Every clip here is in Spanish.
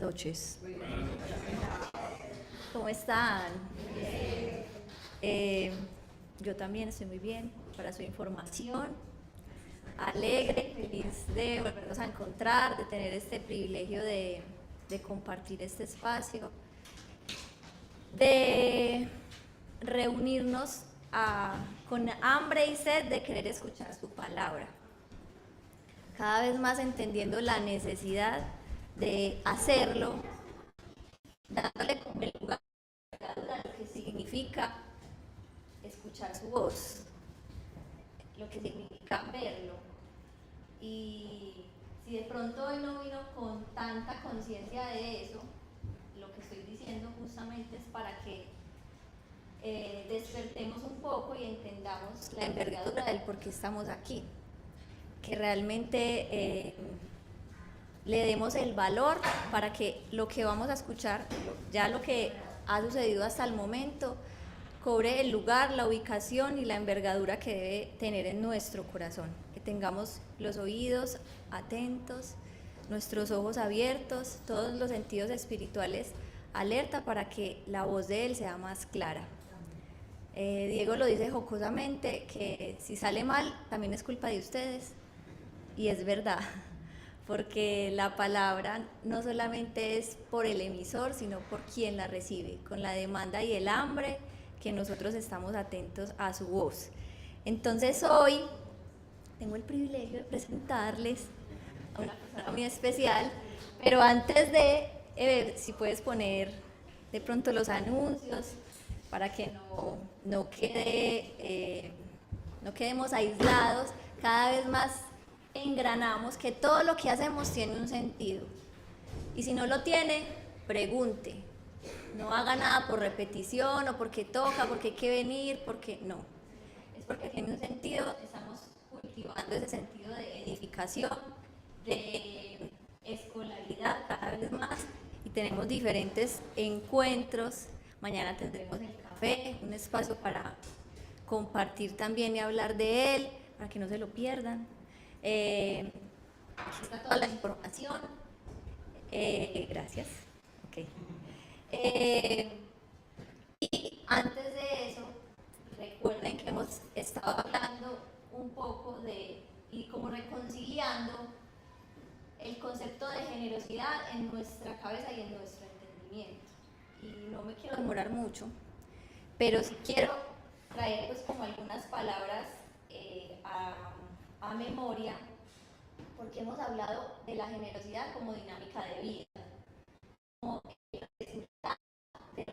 noches. ¿Cómo están? Yo también estoy muy bien. Para su información, alegre, feliz de volvernos a encontrar, de tener este privilegio de compartir este espacio, de reunirnos con hambre y sed de querer escuchar su palabra. Cada vez más entendiendo la necesidad de hacerlo, dándole como el lugar a lo que significa escuchar su voz, lo que significa verlo. Y si de pronto hoy no vino con tanta conciencia de eso, lo que estoy diciendo justamente es para que despertemos un poco y entendamos la envergadura del por qué estamos aquí, que realmente le demos el valor para que lo que vamos a escuchar, ya lo que ha sucedido hasta el momento, cobre el lugar, la ubicación y la envergadura que debe tener en nuestro corazón, que tengamos los oídos atentos, nuestros ojos abiertos, todos los sentidos espirituales alerta para que la voz de Él sea más clara. Diego lo dice jocosamente, que si sale mal también es culpa de ustedes, y es verdad, porque la palabra no solamente es por el emisor, sino por quien la recibe, con la demanda y el hambre que nosotros estamos atentos a su voz. Entonces hoy tengo el privilegio de presentarles a una persona muy especial, pero antes de, si puedes poner de pronto los anuncios, para que no quedemos aislados, cada vez más engranamos que todo lo que hacemos tiene un sentido. Y si no lo tiene, pregunte. No haga nada por repetición o porque toca, porque hay que venir, porque no. Es porque tiene un sentido, estamos cultivando ese sentido de edificación, de escolaridad cada vez más, y tenemos diferentes encuentros. Mañana tendremos el café, un espacio para compartir también y hablar de él, para que no se lo pierdan. Aquí está toda la información. Gracias. Okay. Y antes de eso, recuerden que hemos estado hablando un poco y como reconciliando el concepto de generosidad en nuestra cabeza y en nuestro entendimiento. Y no me quiero demorar mucho, pero sí quiero traer pues como algunas palabras a memoria, porque hemos hablado de la generosidad como dinámica de vida, como el resultado de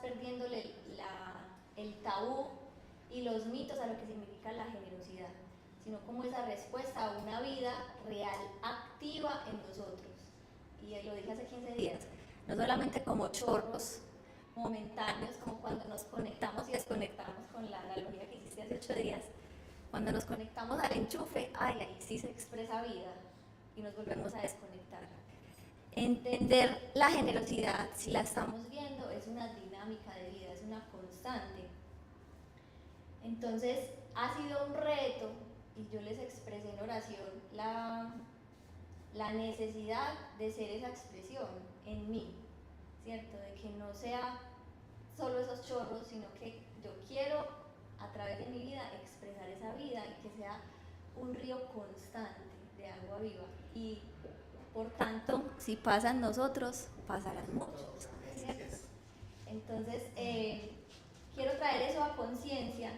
perdiéndole el tabú y los mitos a lo que significa la generosidad, sino como esa respuesta a una vida real, activa en nosotros. Y lo dije hace 15 días, no solamente como chorros momentáneos, como cuando nos conectamos y desconectamos, con la analogía que hiciste hace 8 días, cuando nos conectamos al enchufe, ahí sí se expresa vida y nos volvemos a desconectar. Entender la generosidad, si la estamos viendo, es una dinámica de vida, es una constante. Entonces ha sido un reto, y yo les expresé en oración la necesidad de ser esa expresión en mí, ¿cierto? De que no sea solo esos chorros, sino que yo quiero a través de mi vida expresar esa vida y que sea un río constante de agua viva. Y por tanto, si pasan nosotros, pasarán muchos, ¿cierto? Entonces, quiero traer eso a conciencia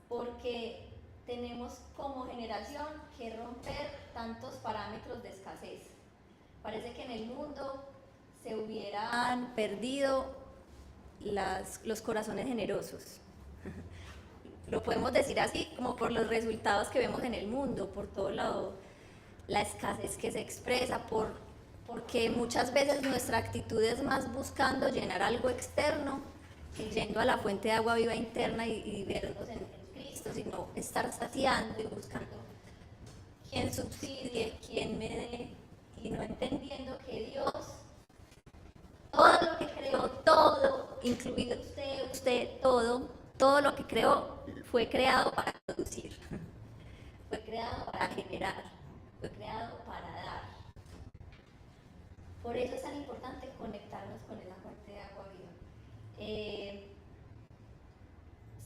porque tenemos como generación que romper tantos parámetros de escasez. Parece que en el mundo se hubieran perdido los corazones generosos. Lo podemos decir así, como por los resultados que vemos en el mundo, por todo la escasez que se expresa, porque muchas veces nuestra actitud es más buscando llenar algo externo que yendo a la fuente de agua viva interna y vernos en Cristo, sino estar saciando y buscando quien subsidie, quien me dé, y no entendiendo que Dios, todo lo que creó, todo incluido usted, todo lo que creó fue creado para producir, fue creado para generar, fue creado para dar. Por eso es tan importante conectarnos con esa fuente de agua viva.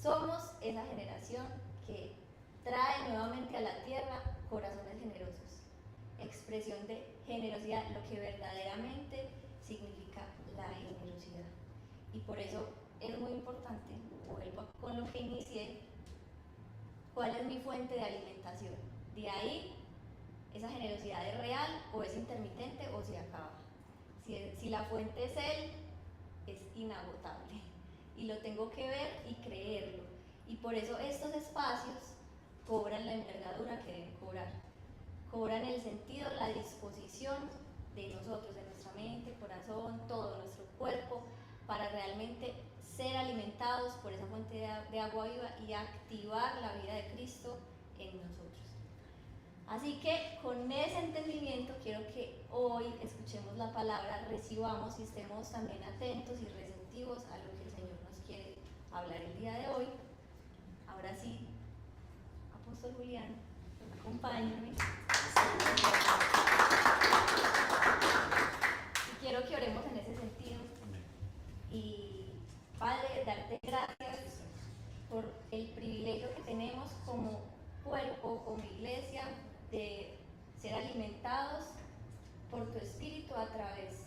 Somos esa generación que trae nuevamente a la tierra corazones generosos, expresión de generosidad, lo que verdaderamente significa la generosidad. Y por eso es muy importante, vuelvo con lo que inicié, cuál es mi fuente de alimentación. De ahí, esa generosidad es real o es intermitente o se acaba. Si la fuente es Él, es inagotable. Y lo tengo que ver y creerlo. Y por eso estos espacios cobran la envergadura que deben cobrar. Cobran el sentido, la disposición de nosotros, de nuestra mente, corazón, todo nuestro cuerpo, para realmente ser alimentados por esa fuente de agua viva y activar la vida de Cristo en nosotros. Así que con ese entendimiento quiero que hoy escuchemos la palabra, recibamos y estemos también atentos y receptivos a lo que el Señor nos quiere hablar el día de hoy. Ahora sí, Apóstol Julián, acompáñame. Y quiero que oremos en ese sentido. Y Padre, darte gracias por el privilegio que tenemos como cuerpo, como iglesia, de ser alimentados por tu Espíritu a través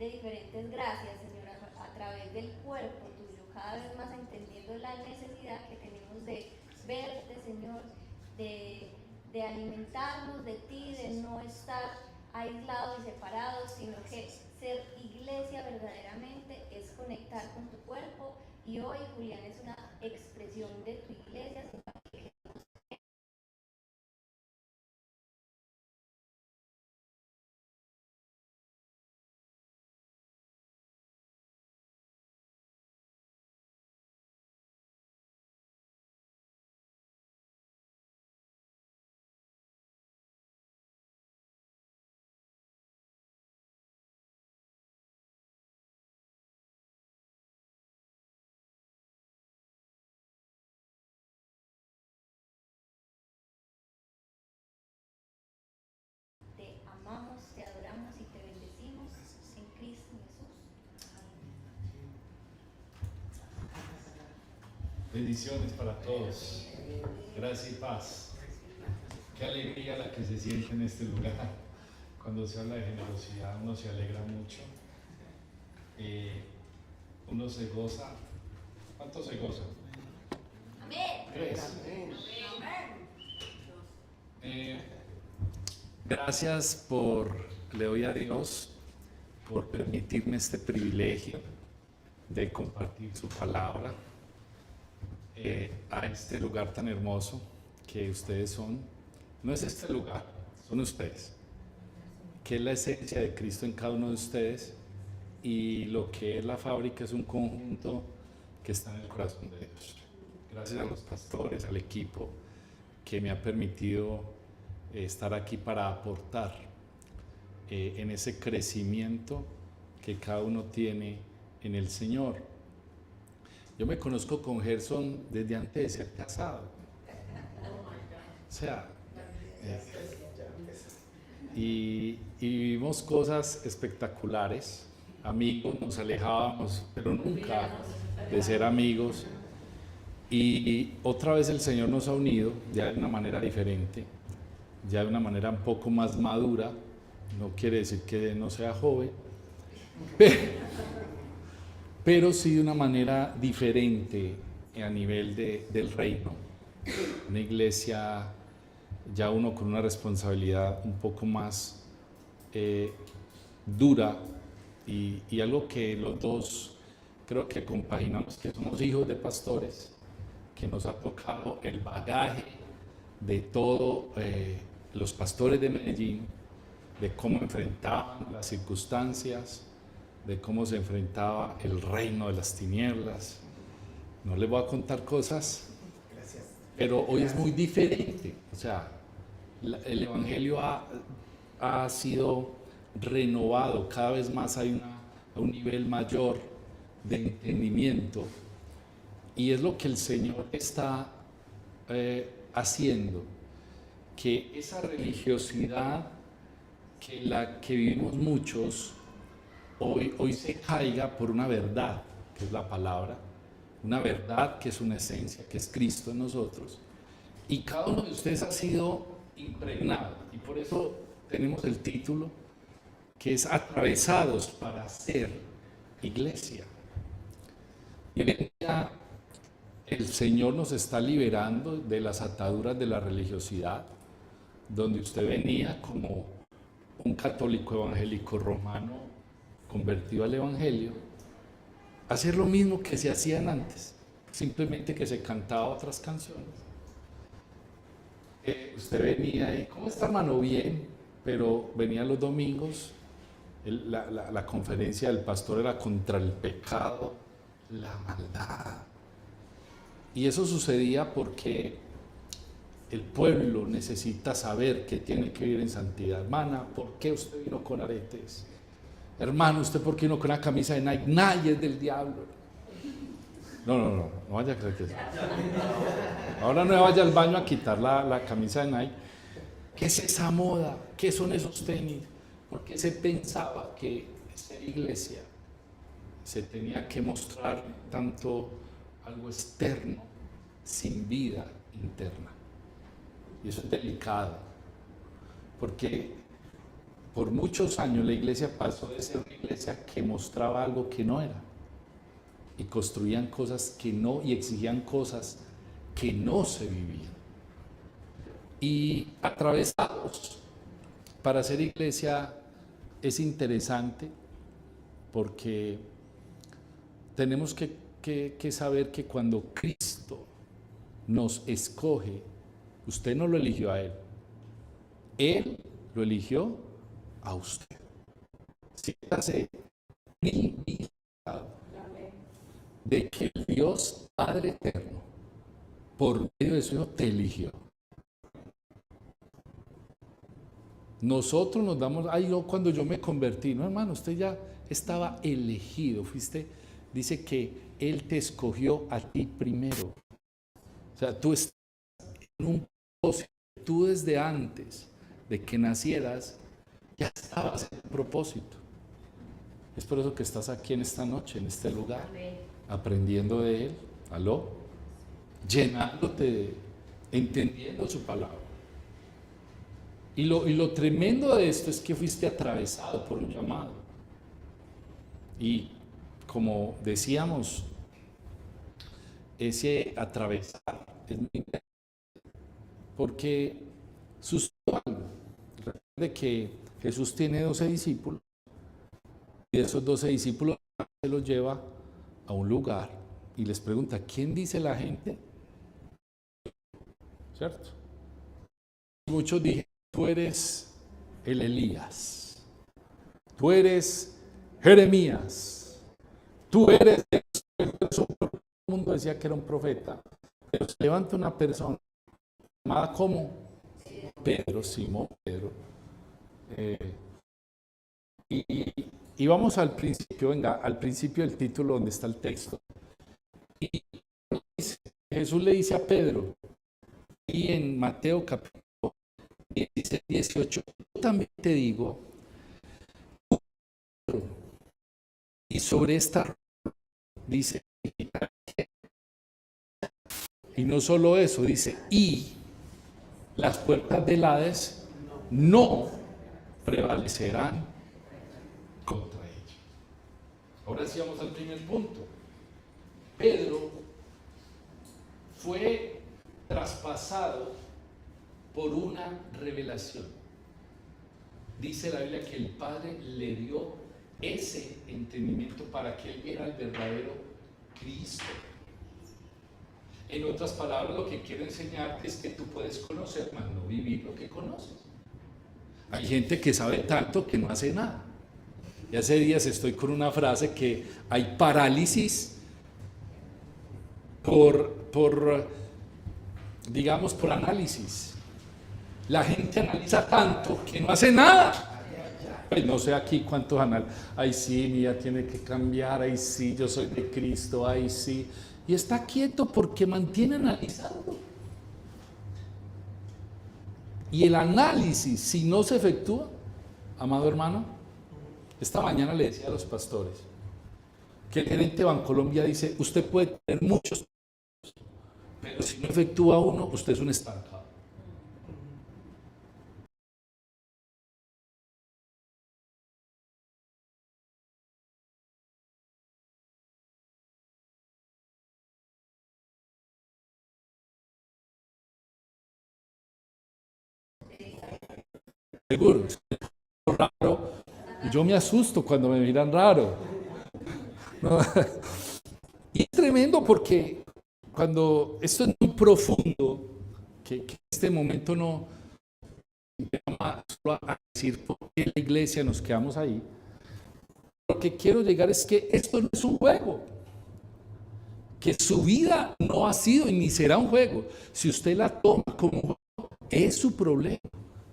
de diferentes gracias, Señor, a través del cuerpo tuyo, cada vez más entendiendo la necesidad que tenemos de verte, Señor, de alimentarnos de ti, de no estar aislados y separados, sino que ser iglesia verdaderamente es conectar con tu cuerpo, y hoy Julián es una expresión de tu iglesia, Señor. Te amamos, te adoramos y te bendecimos en Cristo Jesús. Bendiciones para todos. Gracia y paz. Qué alegría la que se siente en este lugar. Cuando se habla de generosidad, uno se alegra mucho. Uno se goza. ¿Cuánto se goza? Amén. 3. Gracias le doy a Dios por permitirme este privilegio de compartir su palabra a este lugar tan hermoso que ustedes son. No es este lugar, son ustedes, que es la esencia de Cristo en cada uno de ustedes, y lo que es la fábrica es un conjunto que está en el corazón de Dios. Gracias a los pastores, al equipo que me ha permitido estar aquí para aportar en ese crecimiento que cada uno tiene en el Señor. Yo me conozco con Gerson desde antes de ser casado. O sea, y vivimos cosas espectaculares. Amigos, nos alejábamos, pero nunca de ser amigos. Y otra vez el Señor nos ha unido ya de una manera diferente, ya de una manera un poco más madura. No quiere decir que no sea joven, pero sí de una manera diferente a nivel del reino. Una iglesia, ya uno con una responsabilidad un poco más dura, y algo que los dos creo que compaginamos, que somos hijos de pastores, que nos ha tocado el bagaje de todos los pastores de Medellín, de cómo enfrentaban las circunstancias, de cómo se enfrentaba el reino de las tinieblas. No les voy a contar cosas, pero hoy es muy diferente. O sea, el Evangelio ha sido renovado, cada vez más hay a un nivel mayor de entendimiento, y es lo que el Señor está haciendo, que esa religiosidad que la que vivimos muchos hoy se caiga por una verdad, que es la palabra, una verdad que es una esencia, que es Cristo en nosotros, y cada uno de ustedes ha sido impregnado, y por eso tenemos el título que es Atravesados para ser iglesia. Y hoy en día el Señor nos está liberando de las ataduras de la religiosidad, donde usted venía como un católico evangélico romano convertido al evangelio, a hacer lo mismo que se hacían antes, simplemente que se cantaba otras canciones. Usted venía y, ¿cómo está, hermano? Bien, pero venía los domingos, la conferencia del pastor era contra el pecado, la maldad. Y eso sucedía porque el pueblo necesita saber que tiene que vivir en santidad. Hermana, ¿por qué usted vino con aretes? Hermano, ¿usted por qué vino con una camisa de Nike? Nike es del diablo. No vaya a creer que es. Ahora no vaya al baño a quitar la camisa de Nike. ¿Qué es esa moda? ¿Qué son esos tenis? Porque se pensaba que ser iglesia se tenía que mostrar tanto algo externo sin vida interna. Y eso es delicado, porque por muchos años la iglesia pasó de ser una iglesia que mostraba algo que no era, y construían cosas que no, y exigían cosas que no se vivían. Y atravesados para ser iglesia es interesante, porque tenemos que saber que cuando Cristo nos escoge, usted no lo eligió a Él lo eligió a usted. Siéntase privilegiado de que el Dios Padre Eterno, por medio de su Hijo, te eligió. Nosotros nos damos, cuando yo me convertí, no, hermano, usted ya estaba elegido, dice que Él te escogió a ti primero. O sea, tú estás en un propósito, tú desde antes de que nacieras, ya estabas en un propósito. Es por eso que estás aquí en esta noche, en este lugar, aprendiendo de Él, llenándote, entendiendo su palabra. Y lo tremendo de esto es que fuiste atravesado por un llamado. Y como decíamos, ese atravesar es muy importante, porque sucedió algo. Recuerde que Jesús tiene 12 discípulos, y de esos 12 discípulos se los lleva a un lugar y les pregunta: ¿quién dice la gente? ¿Cierto? Muchos dijeron: tú eres el Elías, tú eres Jeremías, tú eres... Todo el mundo decía que era un profeta, pero se levanta una persona llamada como Pedro, Simón Pedro, y vamos al principio, al principio del título donde está el texto. Y Jesús le dice a Pedro, y en Mateo capítulo 16, 18, yo también te digo, y sobre esta dice, y no solo eso, dice, y las puertas del Hades no prevalecerán contra ella. Ahora sí vamos al primer punto. Pedro fue traspasado por una revelación. Dice la Biblia que el Padre le dio ese entendimiento para que él viera el verdadero Cristo. En otras palabras, lo que quiero enseñarte es que tú puedes conocer, mas no vivir lo que conoces. Hay gente que sabe tanto que no hace nada. Y hace días estoy con una frase que hay parálisis digamos, por análisis. La gente analiza tanto que no hace nada. Pues no sé aquí cuántos anales. Ay, sí, mi vida tiene que cambiar. Ay, sí, yo soy de Cristo. Ay, sí. Y está quieto porque mantiene analizando. Y el análisis, si no se efectúa, amado hermano, esta mañana le decía a los pastores que el gerente de Bancolombia dice: usted puede tener muchos, pero si no efectúa uno, usted es un estancado. Seguro, es raro. Y yo me asusto cuando me miran raro. ¿No? Y es tremendo porque cuando esto es muy profundo, que en este momento no vamos solo a decir por qué la iglesia nos quedamos ahí. Lo que quiero llegar es que esto no es un juego, que su vida no ha sido y ni será un juego. Si usted la toma como un juego, es su problema,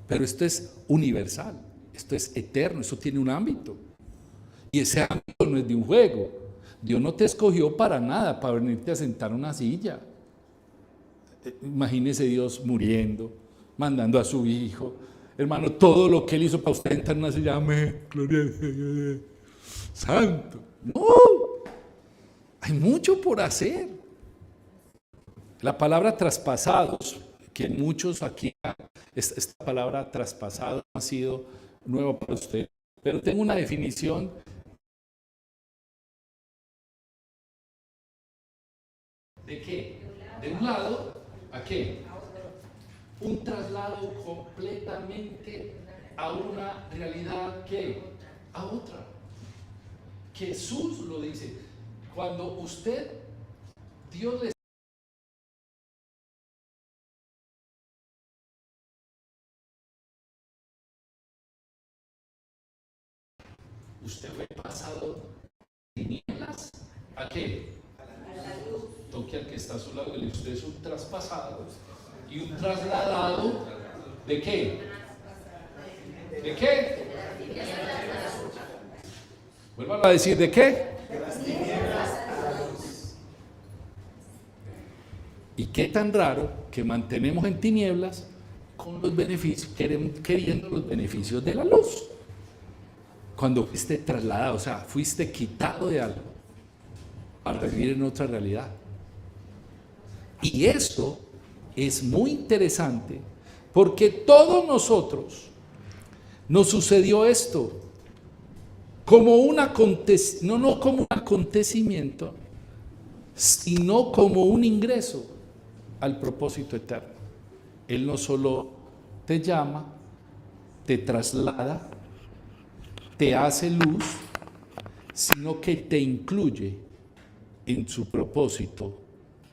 pero esto es universal, esto es eterno, esto tiene un ámbito, y ese ámbito no es de un juego. Dios no te escogió para nada, para venirte a sentar en una silla. Imagínese Dios muriendo, mandando a su hijo. Hermano, todo lo que Él hizo para usted sentar en una silla, amén, gloria al Señor, santo. No, hay mucho por hacer. La palabra traspasados, que muchos aquí, esta palabra traspasado ha sido nueva para usted, pero tengo una definición. ¿De qué? De un lado, ¿a qué? Un traslado completamente a una realidad que a otra. Jesús lo dice. Cuando usted, Dios le usted fue pasado de tinieblas, ¿a qué? A la luz. Toque al que está a su lado, usted es un traspasado y un trasladado, ¿de qué? ¿De qué? Vuelvan a decir, ¿de qué? Y qué tan raro que mantenemos en tinieblas con los beneficios, queriendo los beneficios de la luz. Cuando fuiste trasladado, o sea, fuiste quitado de algo para vivir en otra realidad. Y esto es muy interesante porque todos nosotros nos sucedió esto como no como un acontecimiento, sino como un ingreso al propósito eterno. Él no solo te llama, te traslada, te hace luz, sino que te incluye en su propósito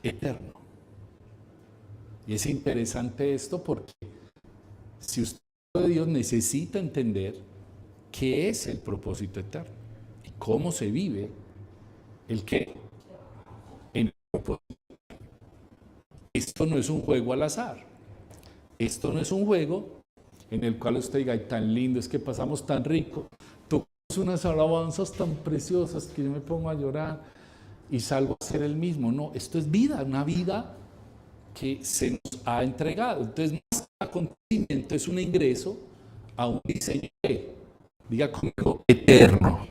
eterno. Y es interesante esto porque si usted es de Dios necesita entender qué es el propósito eterno y cómo se vive el qué en el propósito. Esto no es un juego al azar. Esto no es un juego en el cual usted diga, ay, tan lindo, es que pasamos tan rico, tocamos unas alabanzas tan preciosas que yo me pongo a llorar y salgo a ser el mismo. No, esto es vida, una vida que se nos ha entregado. Entonces, más que un acontecimiento, es un ingreso a un diseño, diga conmigo, eterno,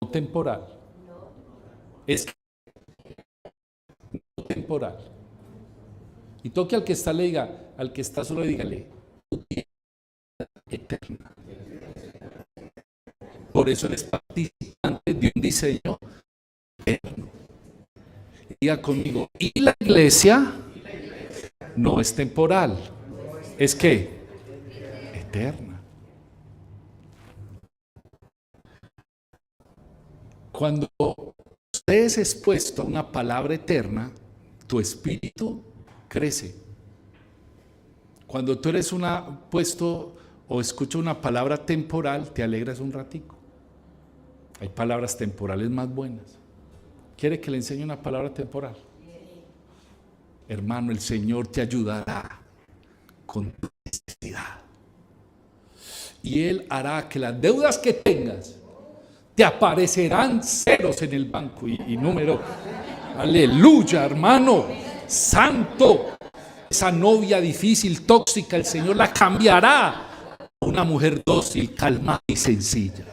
no temporal. Es no temporal. Y toque al que está, le diga, al que está solo, dígale, eterna. Por eso eres participante de un diseño eterno. Diga conmigo, y la iglesia no es temporal, es que eterna. Cuando usted es expuesto a una palabra eterna, tu espíritu crece. Cuando tú eres puesto o escuchas una palabra temporal, te alegras un ratico. Hay palabras temporales más buenas. ¿Quiere que le enseñe una palabra temporal? Hermano, el Señor te ayudará con tu necesidad. y Él hará que las deudas que tengas te aparecerán ceros en el banco y número. Aleluya, hermano, santo. Esa novia difícil, tóxica, el Señor la cambiará por una mujer dócil, calmada y sencilla.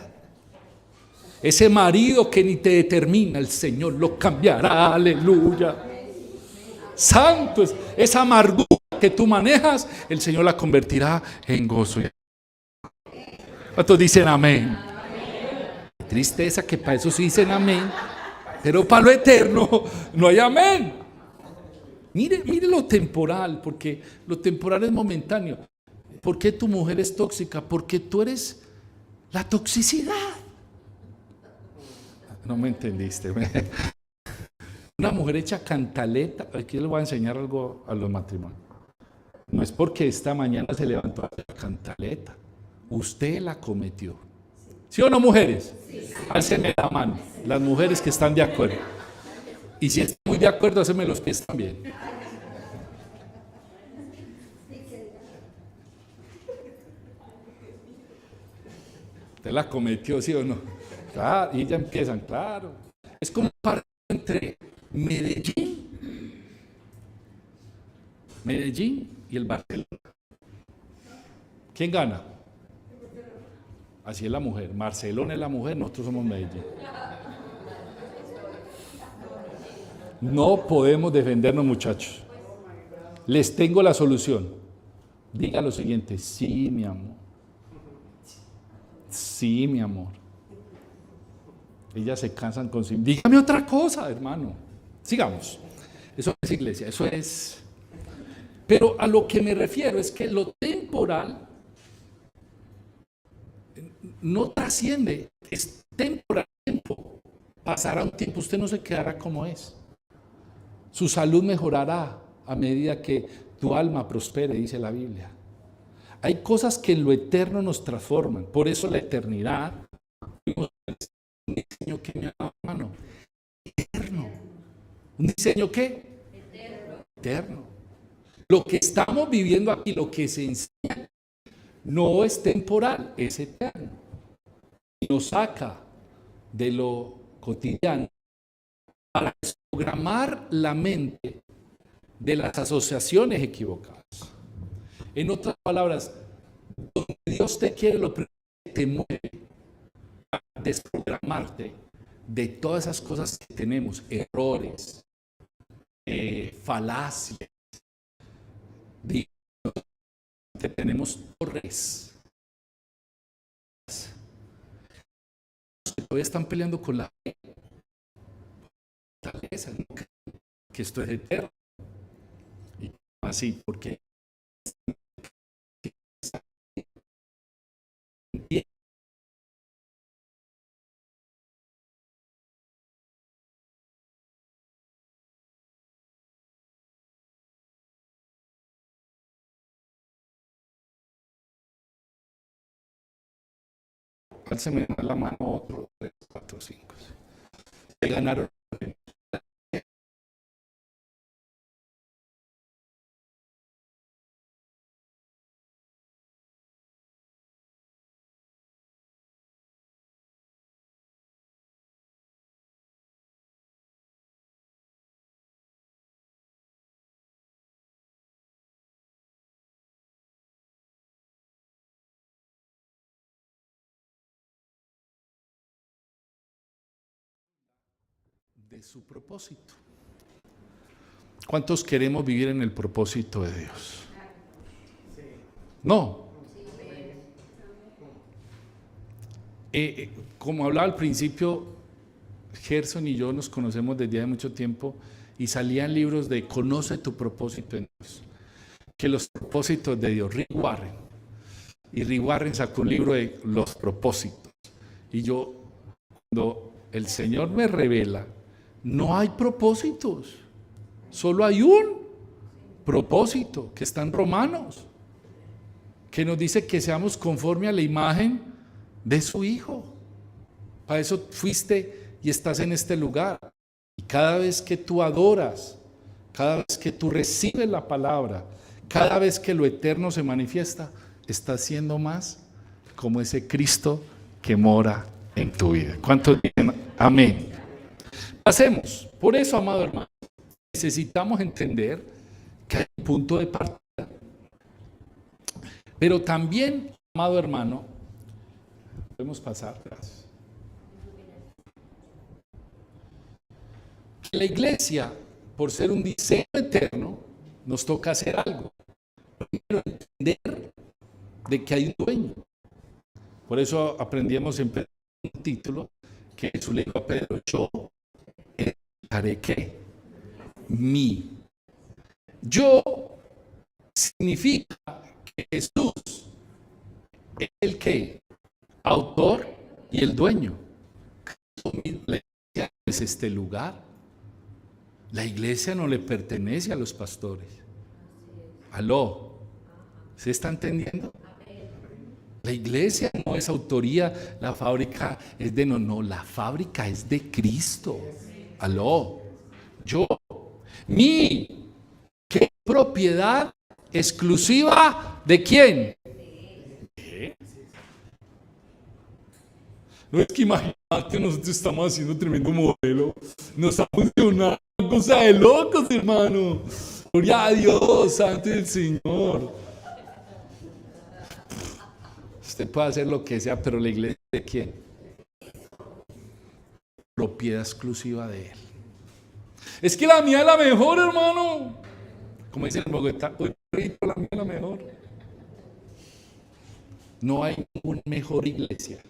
Ese marido que ni te determina, el Señor lo cambiará. Aleluya. Santo, esa amargura que tú manejas, el Señor la convertirá en gozo. ¿Cuántos dicen amén? Tristeza que para eso sí dicen amén, pero para lo eterno no hay amén. Mire lo temporal, porque lo temporal es momentáneo. ¿Por qué tu mujer es tóxica? Porque tú eres la toxicidad. No me entendiste. Una mujer hecha cantaleta. Aquí les voy a enseñar algo a los matrimonios. No es porque esta mañana se levantó a hacer cantaleta. Usted la cometió. ¿Sí o no, mujeres? Sí. Álcenme la mano. Las mujeres que están de acuerdo. Y si están muy de acuerdo, hácenme los pies también. Usted la cometió, ¿sí o no? Claro, y ya empiezan, claro. Es como un partido entre Medellín y el Barcelona. ¿Quién gana? Así es la mujer. Barcelona es la mujer, nosotros somos Medellín. No podemos defendernos, muchachos. Les tengo la solución. Diga lo siguiente: sí, mi amor. Sí, mi amor. Ellas se cansan con sí. Dígame otra cosa, hermano. Sigamos. Eso no es iglesia, eso es. Pero a lo que me refiero es que lo temporal no trasciende, es temporal tiempo. Pasará un tiempo, usted no se quedará como es. Su salud mejorará a medida que tu alma prospere, dice la Biblia. Hay cosas que en lo eterno nos transforman. Por eso la eternidad, un diseño que me hermano, eterno. ¿Un diseño qué? Eterno. Lo que estamos viviendo aquí, lo que se enseña, no es temporal, es eterno. Y nos saca de lo cotidiano para desprogramar la mente de las asociaciones equivocadas. En otras palabras, donde Dios te quiere, lo primero que te mueve para desprogramarte de todas esas cosas que tenemos, errores, falacias, que tenemos torres que todavía están peleando con la fe, que esto es eterno. Y así, porque se me da la mano otro, 3, 4, 5. Se ganaron. De su propósito. ¿Cuántos queremos vivir en el propósito de Dios? No. Como hablaba al principio, Gerson y yo nos conocemos desde hace mucho tiempo y salían libros de Conoce tu propósito en Dios. Que los propósitos de Dios, Rick Warren. Y Rick Warren sacó un libro de los propósitos. Y yo, cuando el Señor me revela, no hay propósitos, solo hay un propósito que está en Romanos, que nos dice que seamos conforme a la imagen de su Hijo. Para eso fuiste y estás en este lugar. Y cada vez que tú adoras, cada vez que tú recibes la palabra, cada vez que lo eterno se manifiesta, estás siendo más como ese Cristo que mora en tu vida. ¿Cuántos dicen amén? Pasemos. Por eso, amado hermano, necesitamos entender que hay un punto de partida. Pero también, amado hermano, podemos pasar atrás. La iglesia, por ser un diseño eterno, nos toca hacer algo. Primero, entender de que hay un dueño. Por eso aprendíamos en Pedro un título que Jesús le dijo a Pedro: yo haré ¿qué? Mi. Yo significa que Jesús es el que autor y el dueño. La iglesia es este lugar. La iglesia no le pertenece a los pastores. ¿Aló? ¿Se está entendiendo? La iglesia no es autoría, la fábrica es de no, la fábrica es de Cristo. ¿Aló? Yo, mi, ¿qué propiedad exclusiva de quién? ¿Qué? No es que imagínate, nosotros estamos haciendo tremendo modelo, nos ha funcionado, cosa de locos, hermano. Gloria a Dios, santo del Señor. Usted puede hacer lo que sea, pero la iglesia ¿de quién? Propiedad exclusiva de Él. Es que la mía es la mejor, hermano. Como dicen en Bogotá, la mía es la mejor. No hay ninguna mejor iglesia.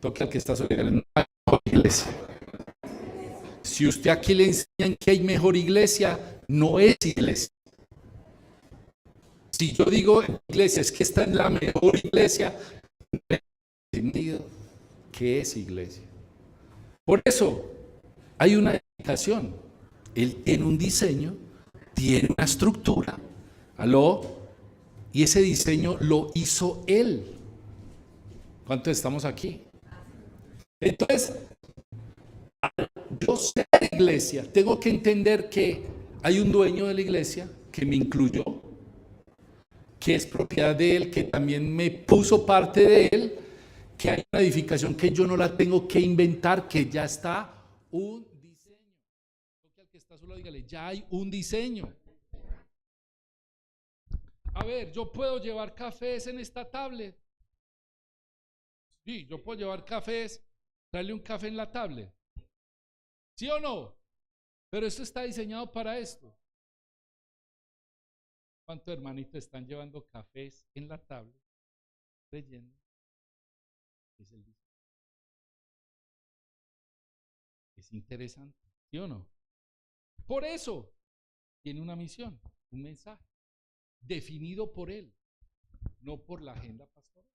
Toque al que está solitario, no hay mejor iglesia. Si usted aquí le enseñan que hay mejor iglesia, no es iglesia. Si yo digo iglesia, es que esta es la mejor iglesia, no he entendido qué es iglesia. Por eso hay una dedicación. Él tiene un diseño, tiene una estructura, y ese diseño lo hizo Él. ¿Cuántos estamos aquí? Entonces, yo sé la iglesia, tengo que entender que hay un dueño de la iglesia que me incluyó, que es propiedad de Él, que también me puso parte de Él, que hay una edificación que yo no la tengo que inventar, que ya está un diseño. Al que está solo, dígale, ya hay un diseño. A ver, yo puedo llevar cafés en esta tablet. Sí, yo puedo llevar cafés, traerle un café en la tablet. ¿Sí o no? Pero esto está diseñado para esto. ¿Cuántos hermanitos están llevando cafés en la tablet? Leyendo. Es el diseño. Es interesante, ¿sí o no? Por eso tiene una misión, un mensaje definido por Él, no por la agenda pastoral.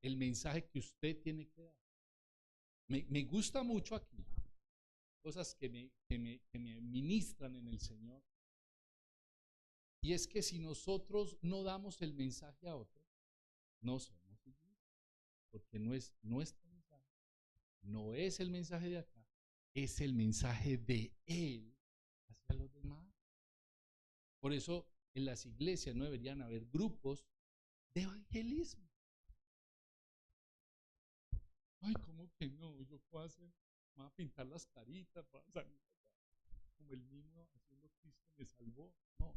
El mensaje que usted tiene que dar. Me gusta mucho aquí cosas que me ministran en el Señor. Y es que si nosotros no damos el mensaje a otros, no somos iglesia, porque no es nuestro mensaje, no es el mensaje de acá, es el mensaje de Él hacia los demás. Por eso en las iglesias no deberían haber grupos de evangelismo. Ay, ¿cómo que no? Yo puedo hacer, voy a pintar las caritas para salir acá, como el niño haciendo Cristo me salvó. No.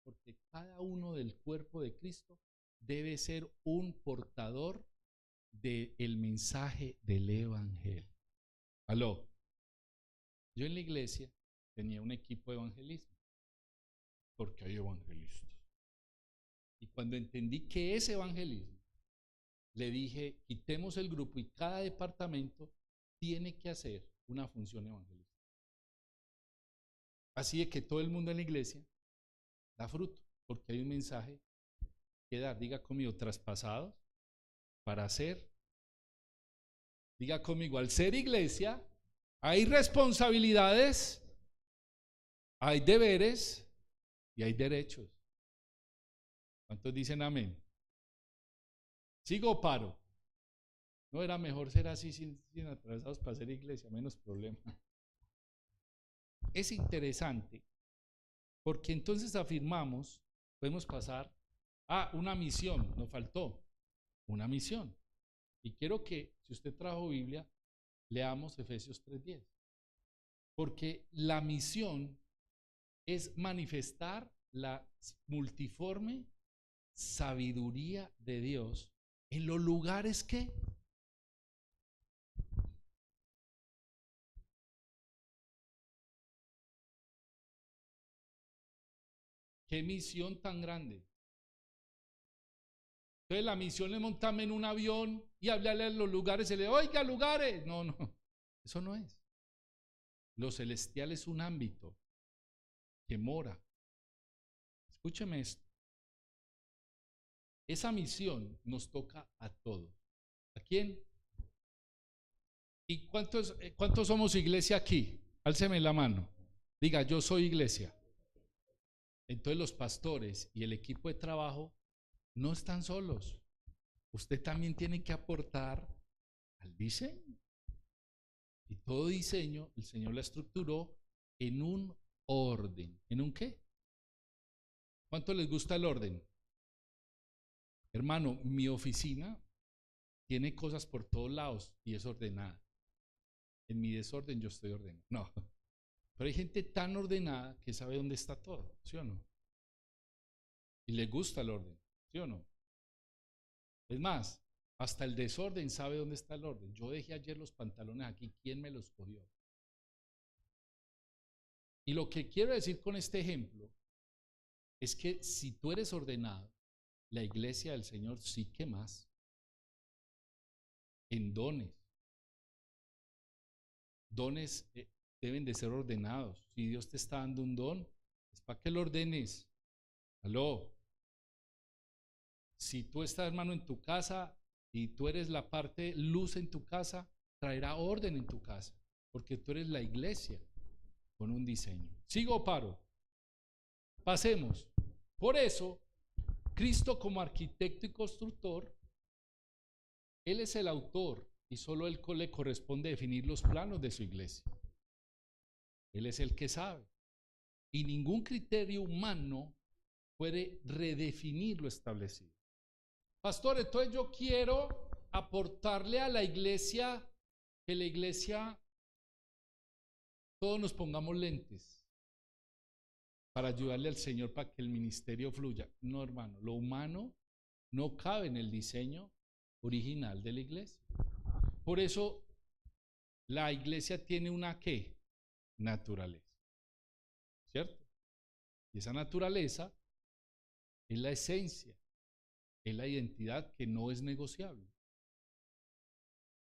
Porque cada uno del cuerpo de Cristo debe ser un portador del mensaje del evangelio. ¿Aló? Yo en la iglesia tenía un equipo de evangelismo, porque hay evangelistas. Y cuando entendí que es evangelismo, le dije, quitemos el grupo y cada departamento tiene que hacer una función evangelística. Así de que todo el mundo en la iglesia da fruto, porque hay un mensaje que dar. Diga conmigo, traspasados para hacer. Diga conmigo, al ser iglesia, hay responsabilidades, hay deberes y hay derechos. ¿Cuántos dicen amén? ¿Sigo o paro? No era mejor ser así sin atrasados para hacer iglesia, menos problema. Es interesante porque entonces afirmamos, podemos pasar Una misión, nos faltó una misión. Y quiero que, si usted trajo Biblia, leamos Efesios 3:10. Porque la misión es manifestar la multiforme sabiduría de Dios en los lugares que qué misión tan grande. Entonces la misión es montarme en un avión y hablarle a los lugares y le oiga lugares. No, eso no es. Lo celestial es un ámbito que mora. Escúcheme esto. Esa misión nos toca a todos. ¿A quién? ¿Y cuántos somos iglesia aquí? Álceme la mano. Diga, yo soy iglesia. Entonces los pastores y el equipo de trabajo no están solos. Usted también tiene que aportar al diseño. Y todo diseño, el Señor la estructuró en un orden. ¿En un qué? ¿Cuánto les gusta el orden? Hermano, mi oficina tiene cosas por todos lados y es ordenada. En mi desorden yo estoy ordenado. No, pero hay gente tan ordenada que sabe dónde está todo, ¿sí o no? Y le gusta el orden, ¿sí o no? Es más, hasta el desorden sabe dónde está el orden. Yo dejé ayer los pantalones aquí, ¿quién me los cogió? Y lo que quiero decir con este ejemplo es que si tú eres ordenado, la iglesia del Señor sí que más en dones. Dones deben de ser ordenados. Si Dios te está dando un don, es para que lo ordenes. Aló. Si tú estás, hermano, en tu casa y tú eres la parte luz en tu casa, traerá orden en tu casa, porque tú eres la iglesia con un diseño. ¿Sigo o paro? Pasemos. Por eso, Cristo como arquitecto y constructor, Él es el autor y solo Él le corresponde definir los planos de su iglesia. Él es el que sabe. Y ningún criterio humano puede redefinir lo establecido. Pastor, entonces yo quiero aportarle a la iglesia, que la iglesia todos nos pongamos lentes para ayudarle al Señor para que el ministerio fluya. No, hermano, lo humano no cabe en el diseño original de la iglesia. Por eso la iglesia tiene una ¿qué? Naturaleza, ¿cierto? Y esa naturaleza es la esencia, es la identidad que no es negociable.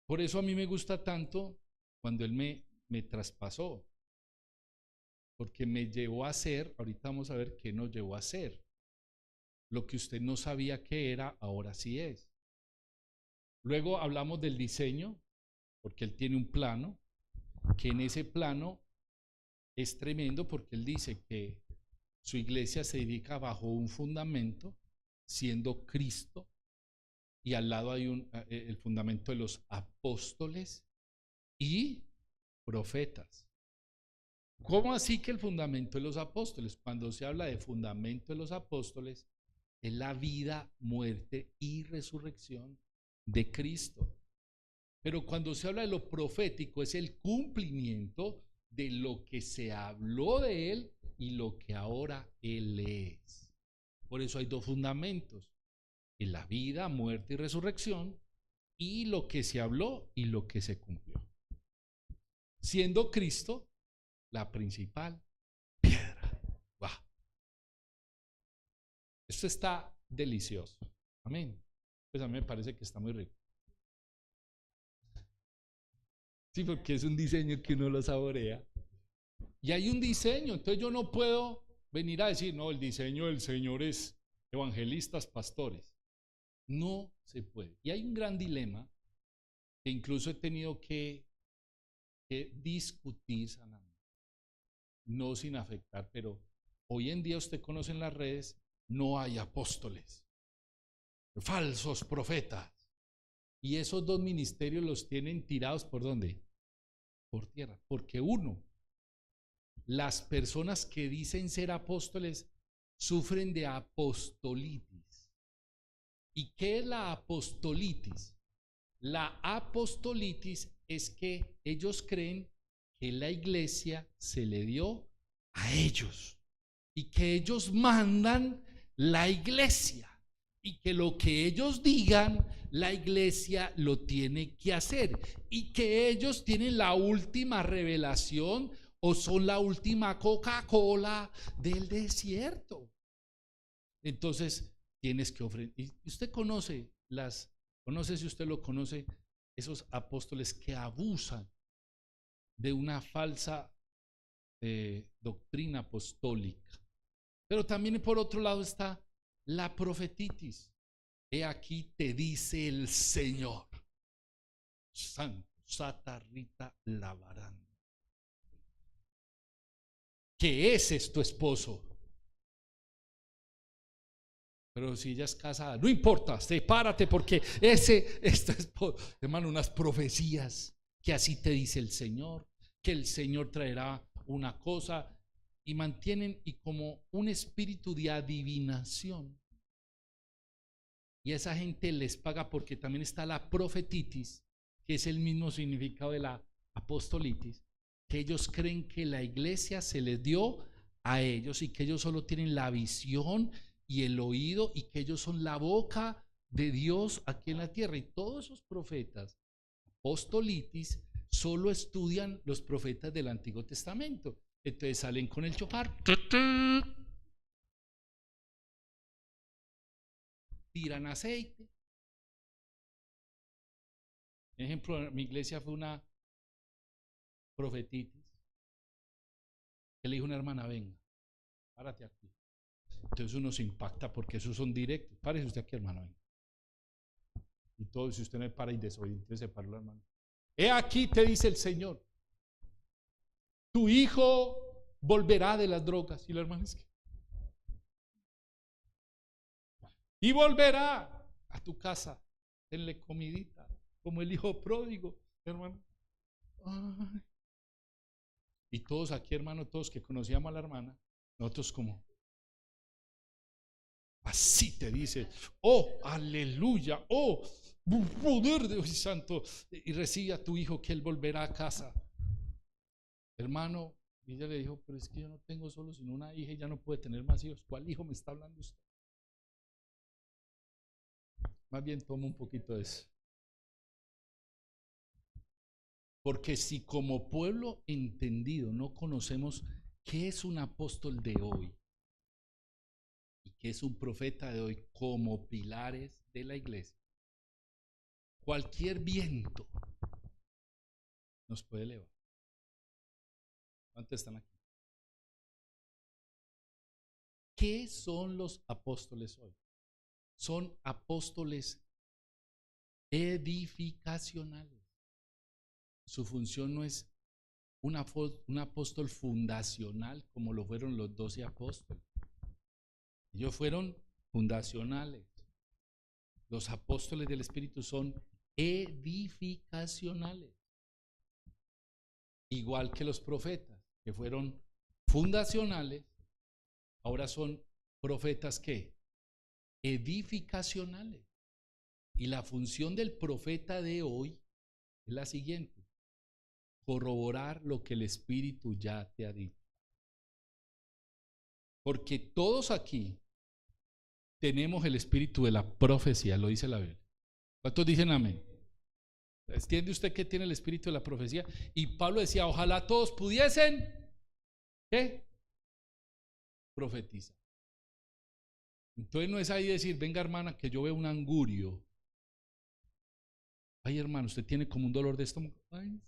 Por eso a mí me gusta tanto cuando Él me traspasó, porque me llevó a ser, ahorita vamos a ver qué nos llevó a ser. Lo que usted no sabía que era, ahora sí es. Luego hablamos del diseño, porque Él tiene un plano, que en ese plano es tremendo porque Él dice que su iglesia se edifica bajo un fundamento, siendo Cristo, y al lado hay el fundamento de los apóstoles y profetas. ¿Cómo así que el fundamento de los apóstoles? Cuando se habla de fundamento de los apóstoles, es la vida, muerte y resurrección de Cristo. Pero cuando se habla de lo profético, es el cumplimiento de lo que se habló de Él y lo que ahora Él es. Por eso hay dos fundamentos: en la vida, muerte y resurrección, y lo que se habló y lo que se cumplió. Siendo Cristo la principal piedra. ¡Wow! Esto está delicioso. Amén. Pues a mí me parece que está muy rico. Sí, porque es un diseño que uno lo saborea. Y hay un diseño, entonces yo no puedo venir a decir, no, el diseño del Señor es evangelistas, pastores. No se puede. Y hay un gran dilema que incluso he tenido que discutir sanamente, no sin afectar, pero hoy en día usted conoce en las redes, no hay apóstoles, falsos profetas. Y esos dos ministerios los tienen tirados ¿por dónde? Por tierra. Porque uno, las personas que dicen ser apóstoles sufren de apostolitis. ¿Y qué es la apostolitis? La apostolitis es que ellos creen que la iglesia se le dio a ellos y que ellos mandan la iglesia y que lo que ellos digan la iglesia lo tiene que hacer y que ellos tienen la última revelación o son la última Coca-Cola del desierto. Entonces tienes que ofrecer. Y usted conoce no sé si usted lo conoce, esos apóstoles que abusan de una falsa doctrina apostólica. Pero también por otro lado está la profetitis. He aquí te dice el Señor, Santo Satarrita Lavarán, que ese es tu esposo. Pero si ella es casada, no importa, sepárate porque ese es tu esposo. Hermano, unas profecías que así te dice el Señor, que el Señor traerá una cosa y mantienen y como un espíritu de adivinación. Y a esa gente les paga porque también está la profetitis, que es el mismo significado de la apostolitis, que ellos creen que la iglesia se les dio a ellos y que ellos solo tienen la visión y el oído y que ellos son la boca de Dios aquí en la tierra. Y todos esos profetas apostolitis solo estudian los profetas del Antiguo Testamento. Entonces salen con el chofar, tiran aceite. Por ejemplo, mi iglesia fue una profetitis que le dijo a una hermana: venga, párate aquí. Entonces uno se impacta porque esos son directos. Párese usted aquí, hermano, venga. Y todo, si usted no para y desobediente, se paró la hermana. He aquí te dice el Señor, tu hijo volverá de las drogas. Y la hermana es que, y volverá a tu casa, denle comidita, como el hijo pródigo, hermano. Ay. Y todos aquí, hermano, todos que conocíamos a la hermana, nosotros como, así te dice, oh, aleluya, oh, poder de Dios santo, y recibe a tu hijo que él volverá a casa. Hermano, y ella le dijo, pero es que yo no tengo solo sino una hija y ya no puede tener más hijos. ¿Cuál hijo me está hablando usted? Más bien toma un poquito de eso. Porque si como pueblo entendido no conocemos qué es un apóstol de hoy y qué es un profeta de hoy como pilares de la iglesia, cualquier viento nos puede elevar. ¿Cuántos están aquí? ¿Qué son los apóstoles hoy? Son apóstoles edificacionales. Su función no es un apóstol fundacional como lo fueron los 12 apóstoles. Ellos fueron fundacionales. Los apóstoles del Espíritu son edificacionales. Igual que los profetas, que fueron fundacionales, ahora son profetas ¿qué? Edificacionales. Y la función del profeta de hoy es la siguiente: corroborar lo que el Espíritu ya te ha dicho. Porque todos aquí tenemos el espíritu de la profecía, lo dice la Biblia. ¿Cuántos dicen amén? ¿Entiende usted que tiene el espíritu de la profecía? Y Pablo decía, ojalá todos pudiesen, ¿qué? Profetizar. Entonces no es ahí decir, venga hermana, que yo veo un angurio. Ay hermano, usted tiene como un dolor de estómago. Ay,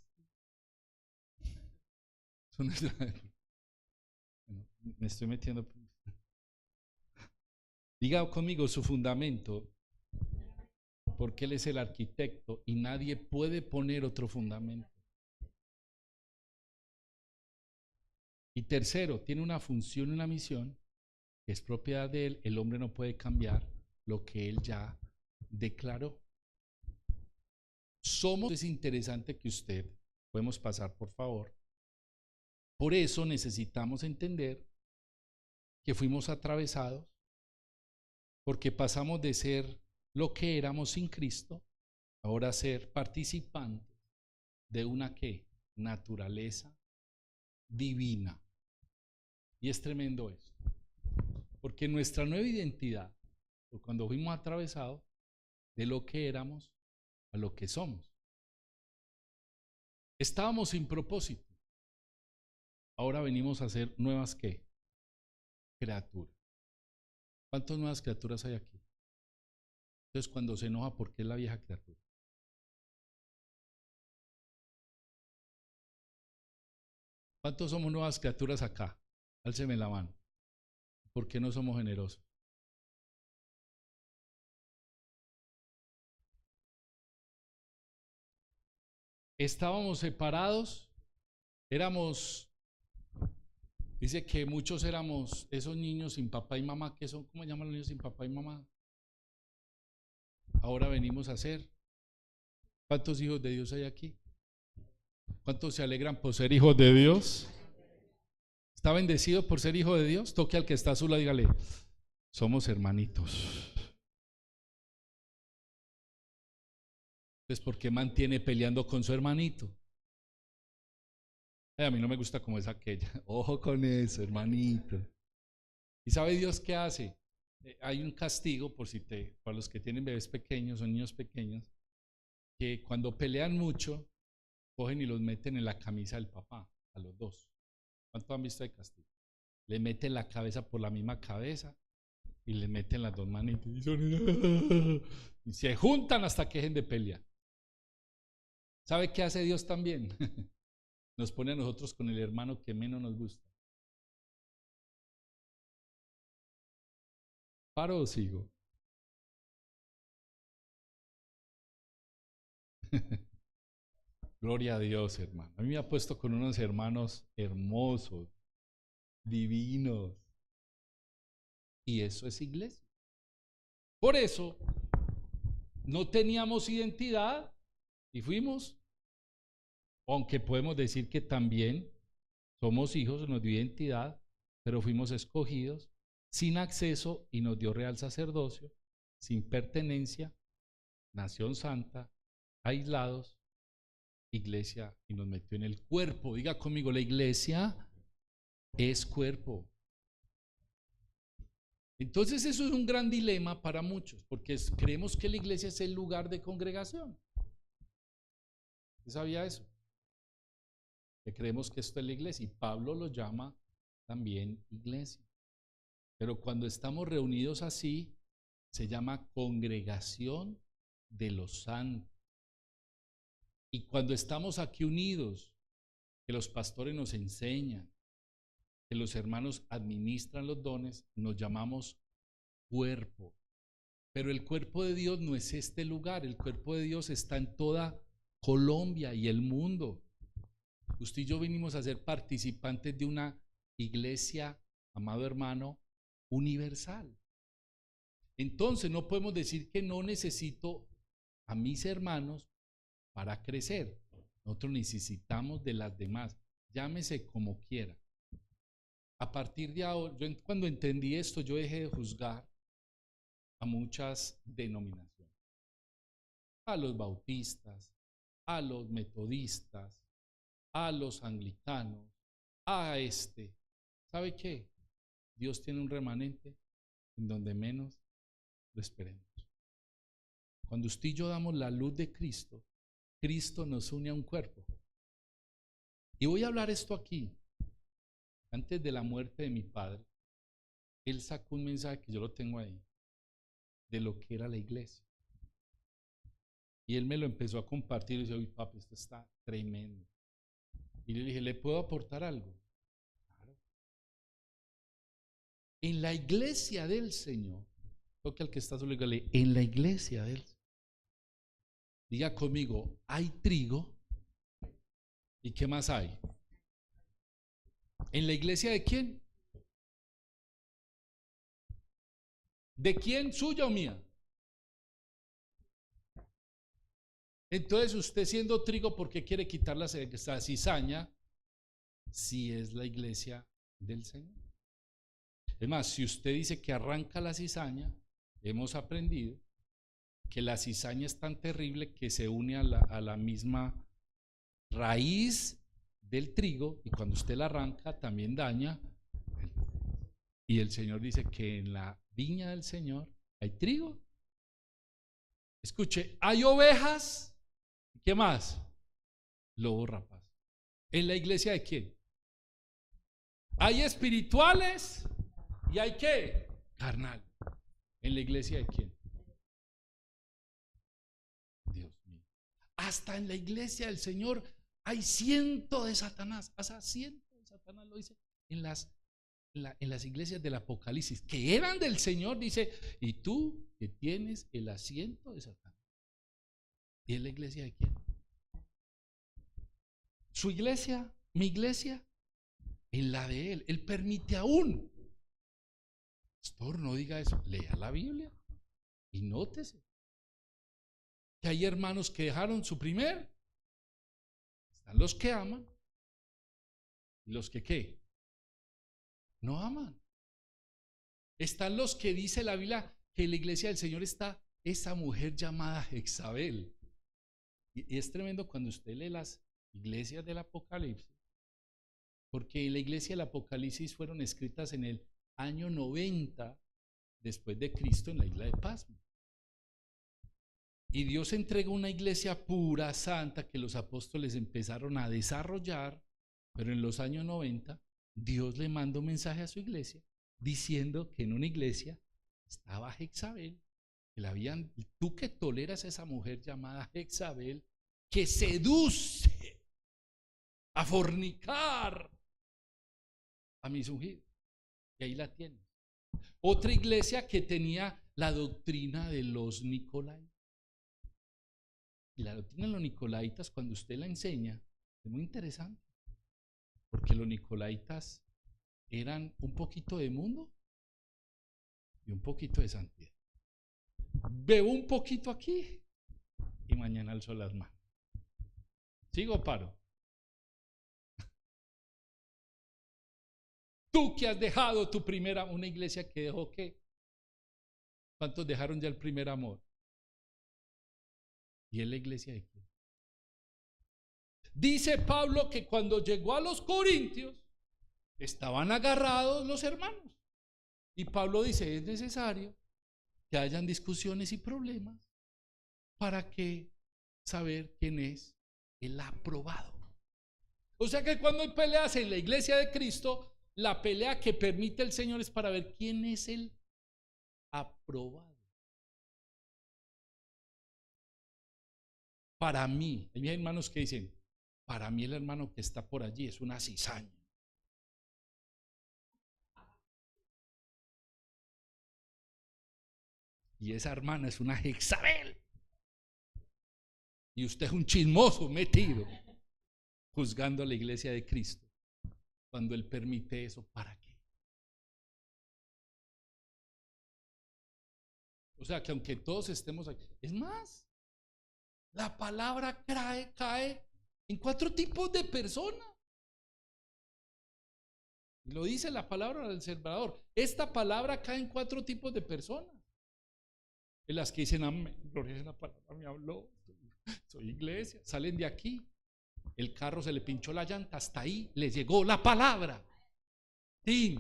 me estoy metiendo. Diga conmigo su fundamento, porque Él es el arquitecto y nadie puede poner otro fundamento. Y tercero, tiene una función y una misión que es propiedad de Él. El hombre no puede cambiar lo que Él ya declaró. Es interesante que usted, podemos pasar por favor. Por eso necesitamos entender que fuimos atravesados, porque pasamos de ser lo que éramos sin Cristo, ahora ser participantes de una ¿qué? Naturaleza divina. Y es tremendo esto, porque nuestra nueva identidad, cuando fuimos atravesados de lo que éramos a lo que somos, estábamos sin propósito, ahora venimos a ser nuevas ¿qué? Criaturas. ¿Cuántas nuevas criaturas hay aquí? Entonces cuando se enoja, ¿por qué es la vieja criatura? ¿Cuántos somos nuevas criaturas acá? Álceme la mano. ¿Por qué no somos generosos? Estábamos separados, éramos, dice que muchos éramos esos niños sin papá y mamá, que son, ¿cómo llaman los niños sin papá y mamá? Ahora venimos a ser. ¿Cuántos hijos de Dios hay aquí? ¿Cuántos se alegran por ser hijos de Dios? ¿Está bendecido por ser hijo de Dios? Toque al que está a su lado y dígale, somos hermanitos. Entonces, ¿por qué mantiene peleando con su hermanito? A mí no me gusta como es aquella. Ojo con eso, hermanito. ¿Y sabe Dios qué hace? Hay un castigo para los que tienen bebés pequeños o niños pequeños, que cuando pelean mucho, cogen y los meten en la camisa del papá, a los dos. ¿Cuánto han visto de castigo? Le meten la cabeza por la misma cabeza y le meten las dos manitas y se juntan hasta que dejen de pelear. ¿Sabe qué hace Dios también? Nos pone a nosotros con el hermano que menos nos gusta. ¿Paro o sigo? Gloria a Dios, hermano. A mí me ha puesto con unos hermanos hermosos, divinos. Y eso es iglesia. Por eso no teníamos identidad y fuimos, aunque podemos decir que también somos hijos, nos dio identidad, pero fuimos escogidos sin acceso y nos dio real sacerdocio, sin pertenencia, nación santa, aislados, iglesia, y nos metió en el cuerpo. Diga conmigo, la iglesia es cuerpo. Entonces eso es un gran dilema para muchos, porque creemos que la iglesia es el lugar de congregación. ¿Usted sabía eso? Que creemos que esto es la iglesia, y Pablo lo llama también iglesia. Pero cuando estamos reunidos así, se llama congregación de los santos. Y cuando estamos aquí unidos, que los pastores nos enseñan, que los hermanos administran los dones, nos llamamos cuerpo. Pero el cuerpo de Dios no es este lugar, el cuerpo de Dios está en toda Colombia y el mundo. Usted y yo vinimos a ser participantes de una iglesia, amado hermano, universal. Entonces no podemos decir que no necesito a mis hermanos para crecer. Nosotros necesitamos de las demás, llámese como quiera. A partir de ahora, cuando entendí esto, yo dejé de juzgar a muchas denominaciones, a los bautistas, a los metodistas, a los anglicanos, a ¿sabe qué? Dios tiene un remanente en donde menos lo esperemos. Cuando usted y yo damos la luz de Cristo, Cristo nos une a un cuerpo. Y voy a hablar esto aquí. Antes de la muerte de mi padre, él sacó un mensaje que yo lo tengo ahí, de lo que era la iglesia. Y él me lo empezó a compartir y dice, uy papi, esto está tremendo. Y le dije, ¿le puedo aportar algo? Claro. En la iglesia del Señor, toque al que está solo y dígale, en la iglesia del Señor. Diga conmigo, hay trigo. ¿Y qué más hay? ¿En la iglesia de quién? ¿De quién? ¿Suya o mía? Entonces usted siendo trigo, ¿por qué quiere quitar la cizaña si es la iglesia del Señor? Es más, si usted dice que arranca la cizaña, hemos aprendido que la cizaña es tan terrible que se une a la misma raíz del trigo, y cuando usted la arranca también daña. Y el Señor dice que en la viña del Señor hay trigo. Escuche, hay ovejas. ¿Qué más? Lobo rapaz. ¿En la iglesia de quién? Hay espirituales y hay ¿qué? Carnal. ¿En la iglesia de quién? Dios mío. Hasta en la iglesia del Señor hay ciento de Satanás. Hasta ciento de Satanás lo dice en las iglesias del Apocalipsis, que eran del Señor, dice, y tú que tienes el asiento de Satanás. ¿Y en la iglesia de quién? Su iglesia, mi iglesia, en la de Él. Él permite aún. Pastor, no diga eso. Lea la Biblia y nótese que hay hermanos que dejaron su primer. Están los que aman y los que ¿qué? No aman. Están los que dice la Biblia que en la iglesia del Señor está esa mujer llamada Jezabel. Y es tremendo cuando usted lee las iglesias del Apocalipsis, porque la iglesia del Apocalipsis fueron escritas en el año 90 después de Cristo en la isla de Pasmo. Y Dios entrega una iglesia pura, santa, que los apóstoles empezaron a desarrollar, pero en los años 90 Dios le manda un mensaje a su iglesia diciendo que en una iglesia estaba Jezabel, que la habían, tú que toleras a esa mujer llamada Jezabel, que seduce a fornicar a mis ungidos. Y ahí la tienes. Otra iglesia que tenía la doctrina de los Nicolaitas. Y la doctrina de los Nicolaitas, cuando usted la enseña, es muy interesante. Porque los Nicolaitas eran un poquito de mundo y un poquito de santidad. Bebo un poquito aquí y mañana alzo las manos. ¿Sigo o paro? Tú que has dejado tu primera, una iglesia que dejó ¿qué? ¿Cuántos dejaron ya el primer amor? ¿Y es la iglesia de quién? Dice Pablo que cuando llegó a los Corintios estaban agarrados los hermanos. Y Pablo dice, es necesario que hayan discusiones y problemas para que saber quién es el aprobado. O sea que cuando hay peleas en la iglesia de Cristo, la pelea que permite el Señor es para ver quién es el aprobado. Para mí, hay hermanos que dicen, para mí el hermano que está por allí es una cizaña. Y esa hermana es una Jezabel. Y usted es un chismoso metido, juzgando a la iglesia de Cristo. Cuando Él permite eso, ¿para qué? O sea que aunque todos estemos aquí, es más, la palabra cae en 4 tipos de personas. Y lo dice la palabra del Salvador. Esta palabra cae en 4 tipos de personas. En las que dicen, amén, gloria a la palabra, me habló, soy iglesia. Salen de aquí, el carro se le pinchó la llanta, hasta ahí le llegó la palabra. Sí.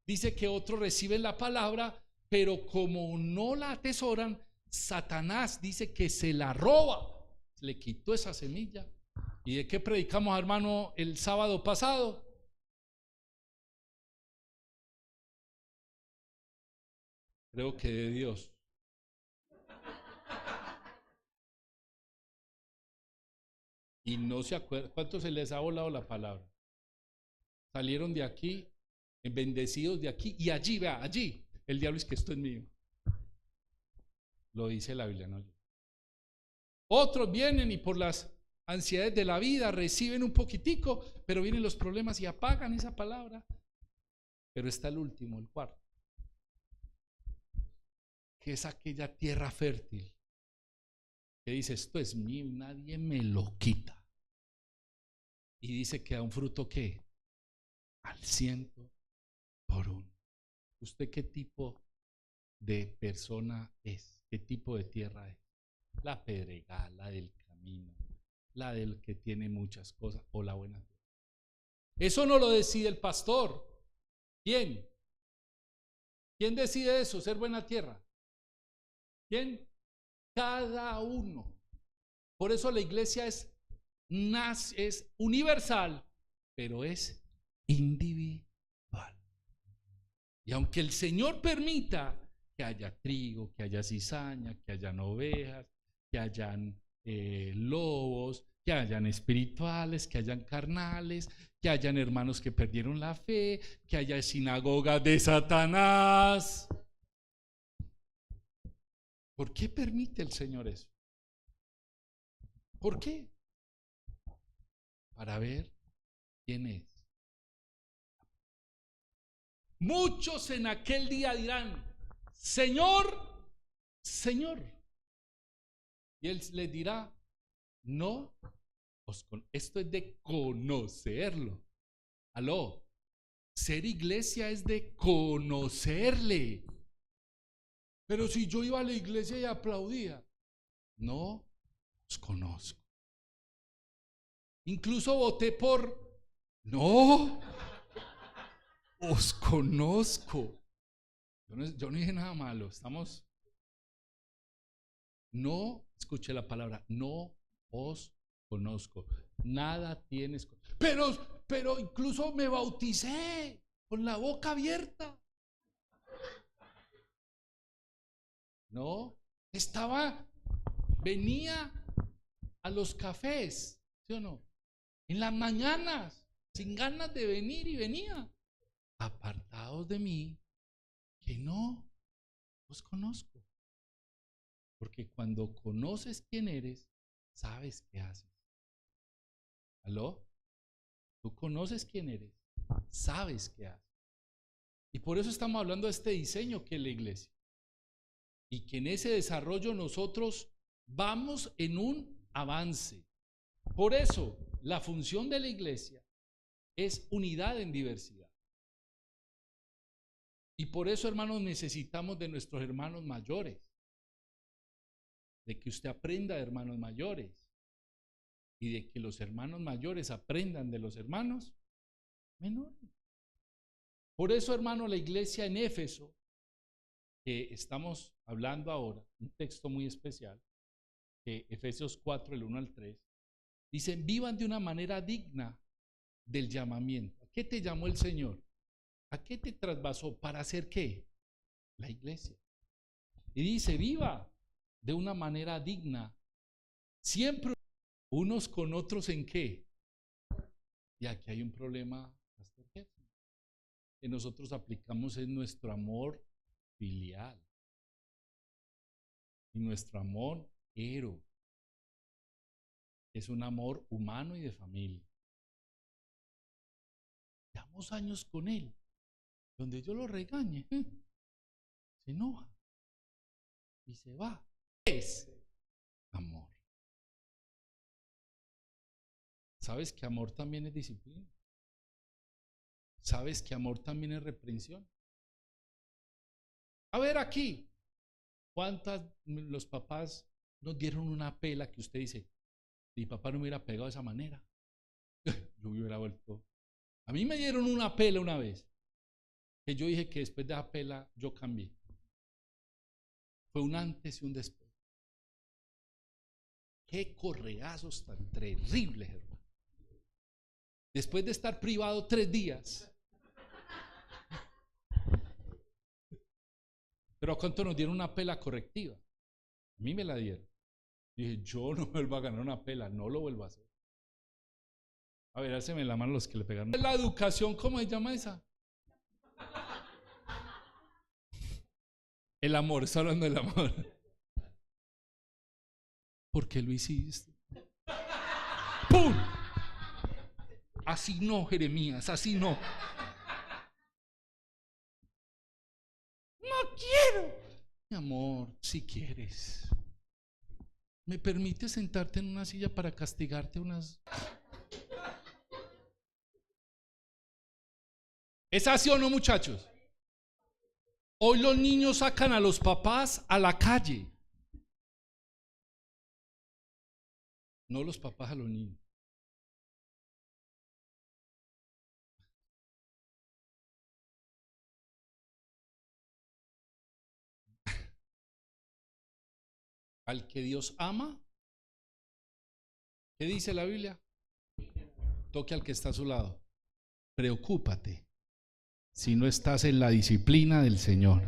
Dice que otros reciben la palabra, pero como no la atesoran, Satanás dice que se la roba. Le quitó esa semilla. ¿Y de qué predicamos, hermano, el sábado pasado? Creo que de Dios. Y no se acuerdan. ¿Cuántos se les ha volado la palabra? Salieron de aquí, bendecidos de aquí, y allí, vea, allí, el diablo es que esto es mío. Lo dice la Biblia, no yo. Otros vienen y por las ansiedades de la vida reciben un poquitico, pero vienen los problemas y apagan esa palabra. Pero está el último, el cuarto, que es aquella tierra fértil, que dice, esto es mío y nadie me lo quita. Y dice que da un fruto ¿qué? Al 100 por 1. ¿Usted qué tipo de persona es? ¿Qué tipo de tierra es? la pedregal, la del camino, la del que tiene muchas cosas o la buena tierra. Eso no lo decide el pastor. ¿Quién? ¿Quién decide eso, ser buena tierra? ¿Quién? Cada uno. Por eso la iglesia es universal, pero es individual. Y aunque el Señor permita que haya trigo, que haya cizaña, que hayan ovejas, que hayan lobos, que hayan espirituales, que hayan carnales, que hayan hermanos que perdieron la fe, que haya sinagogas de Satanás. ¿Por qué permite el Señor eso? ¿Por qué? Para ver quién es. Muchos en aquel día dirán, Señor, Señor. Y Él les dirá, no, esto es de conocerlo. Aló, ser iglesia es de conocerle. Pero si yo iba a la iglesia y aplaudía, no os conozco. Incluso voté por, no, os conozco. Yo no dije nada malo, no, escuché la palabra, no os conozco. Nada tienes. Pero incluso me bauticé con la boca abierta. No, venía a los cafés, ¿sí o no? En las mañanas, sin ganas de venir y venía. Apartados de mí, que no os conozco. Porque cuando conoces quién eres, sabes qué haces. ¿Aló? Tú conoces quién eres, sabes qué haces. Y por eso estamos hablando de este diseño que es la iglesia. Y que en ese desarrollo nosotros vamos en un avance. Por eso la función de la iglesia es unidad en diversidad. Y por eso, hermanos, necesitamos de nuestros hermanos mayores. De que usted aprenda de hermanos mayores. Y de que los hermanos mayores aprendan de los hermanos menores. Por eso, hermano, la iglesia en Éfeso, que estamos hablando ahora, un texto muy especial, que Efesios 4, el 1 al 3, dicen, vivan de una manera digna del llamamiento. ¿A qué te llamó el Señor? ¿A qué te trasvasó? ¿Para hacer qué? La iglesia. Y dice, viva de una manera digna, siempre unos con otros ¿en qué? Y aquí hay un problema, Pastor Gerson, que nosotros aplicamos en nuestro amor filial y nuestro amor ero. Es un amor humano y de familia. Llevamos años con él. Donde yo lo regañe, se enoja y se va. Es amor. ¿Sabes que amor también es disciplina? ¿Sabes que amor también es reprensión? A ver aquí, ¿cuántas los papás nos dieron una pela que usted dice, mi papá no me hubiera pegado de esa manera? Yo me hubiera vuelto. A mí me dieron una pela una vez, que yo dije que después de esa pela yo cambié. Fue un antes y un después. Qué correazos tan terribles, hermano. Después de estar privado 3 días. Pero ¿a cuánto nos dieron una pela correctiva? A mí me la dieron. Dije, yo no vuelvo a ganar una pela, no lo vuelvo a hacer. A ver, hácenme la mano los que le pegaron. La educación, ¿cómo se llama esa? El amor, está hablando del amor. ¿Por qué lo hiciste? ¡Pum! Así no, Jeremías, así no. No quiero. Mi amor, si quieres. ¿Me permites sentarte en una silla para castigarte unas? ¿Es así o no, muchachos? Hoy los niños sacan a los papás a la calle no los papás a los niños. Al que Dios ama, ¿qué dice la Biblia? Toque al que está a su lado. Preocúpate si no estás en la disciplina del Señor.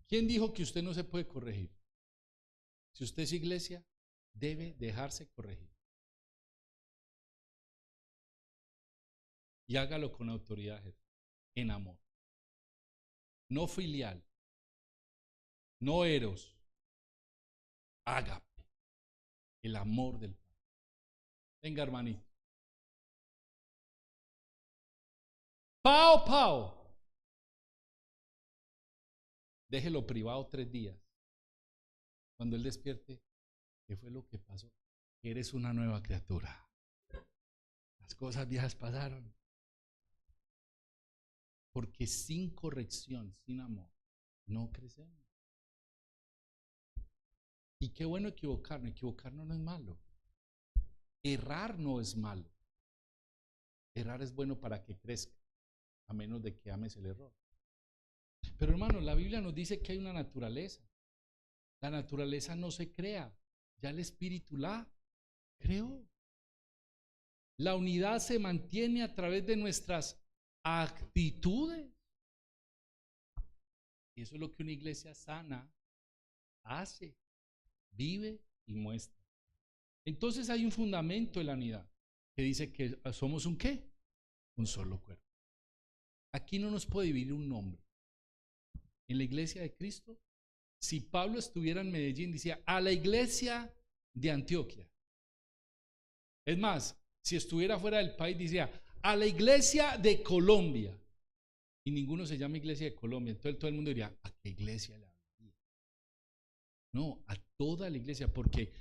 ¿Quién dijo que usted no se puede corregir? Si usted es iglesia, debe dejarse corregir. Y hágalo con autoridad, en amor. No filial, no eros, ágape, el amor del Padre. Venga, hermanito. Pao, pao. Déjelo privado 3 días. Cuando él despierte, ¿qué fue lo que pasó? Eres una nueva criatura. Las cosas viejas pasaron. Porque sin corrección, sin amor, no crecemos. Y qué bueno equivocarnos. Equivocarnos no es malo. Errar no es malo. Errar es bueno para que crezca, a menos de que ames el error. Pero hermano, la Biblia nos dice que hay una naturaleza. La naturaleza no se crea, ya el Espíritu la creó. La unidad se mantiene a través de nuestras actitudes. Y eso es lo que una iglesia sana hace, vive y muestra. Entonces hay un fundamento en la unidad que dice que somos un ¿qué? Un solo cuerpo. Aquí no nos puede dividir un nombre. En la iglesia de Cristo, si Pablo estuviera en Medellín, decía a la iglesia de Antioquia. Es más, si estuviera fuera del país, decía a la iglesia de Colombia. Y ninguno se llama iglesia de Colombia. Entonces todo el mundo diría, ¿a qué iglesia le hablaría? No, a toda la iglesia, porque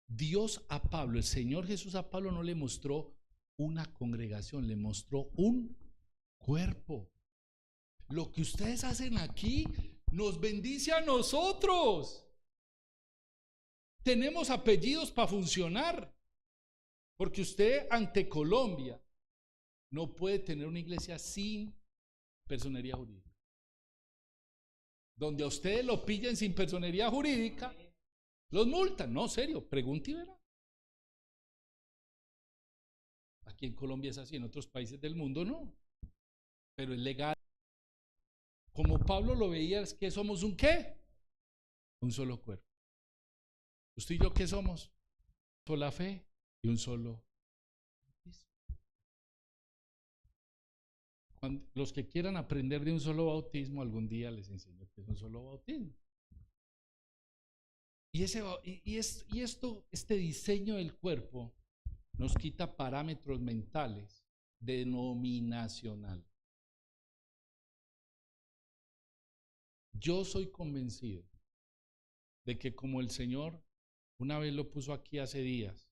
Dios a Pablo, el Señor Jesús a Pablo no le mostró una congregación, le mostró un cuerpo. Lo que ustedes hacen aquí nos bendice a nosotros. Tenemos apellidos para funcionar. Porque usted ante Colombia no puede tener una iglesia sin personería jurídica. Donde a ustedes lo pillen sin personería jurídica, los multan. No, serio, pregunte y verá. Aquí en Colombia es así, en otros países del mundo no. Pero es legal. Como Pablo lo veía, es que somos un ¿qué? Un solo cuerpo. ¿Usted y yo qué somos? Sola fe y un solo bautismo. Los que quieran aprender de un solo bautismo, algún día les enseño que es un solo bautismo. Este diseño del cuerpo nos quita parámetros mentales denominacionales. Yo soy convencido de que como el Señor una vez lo puso aquí hace días,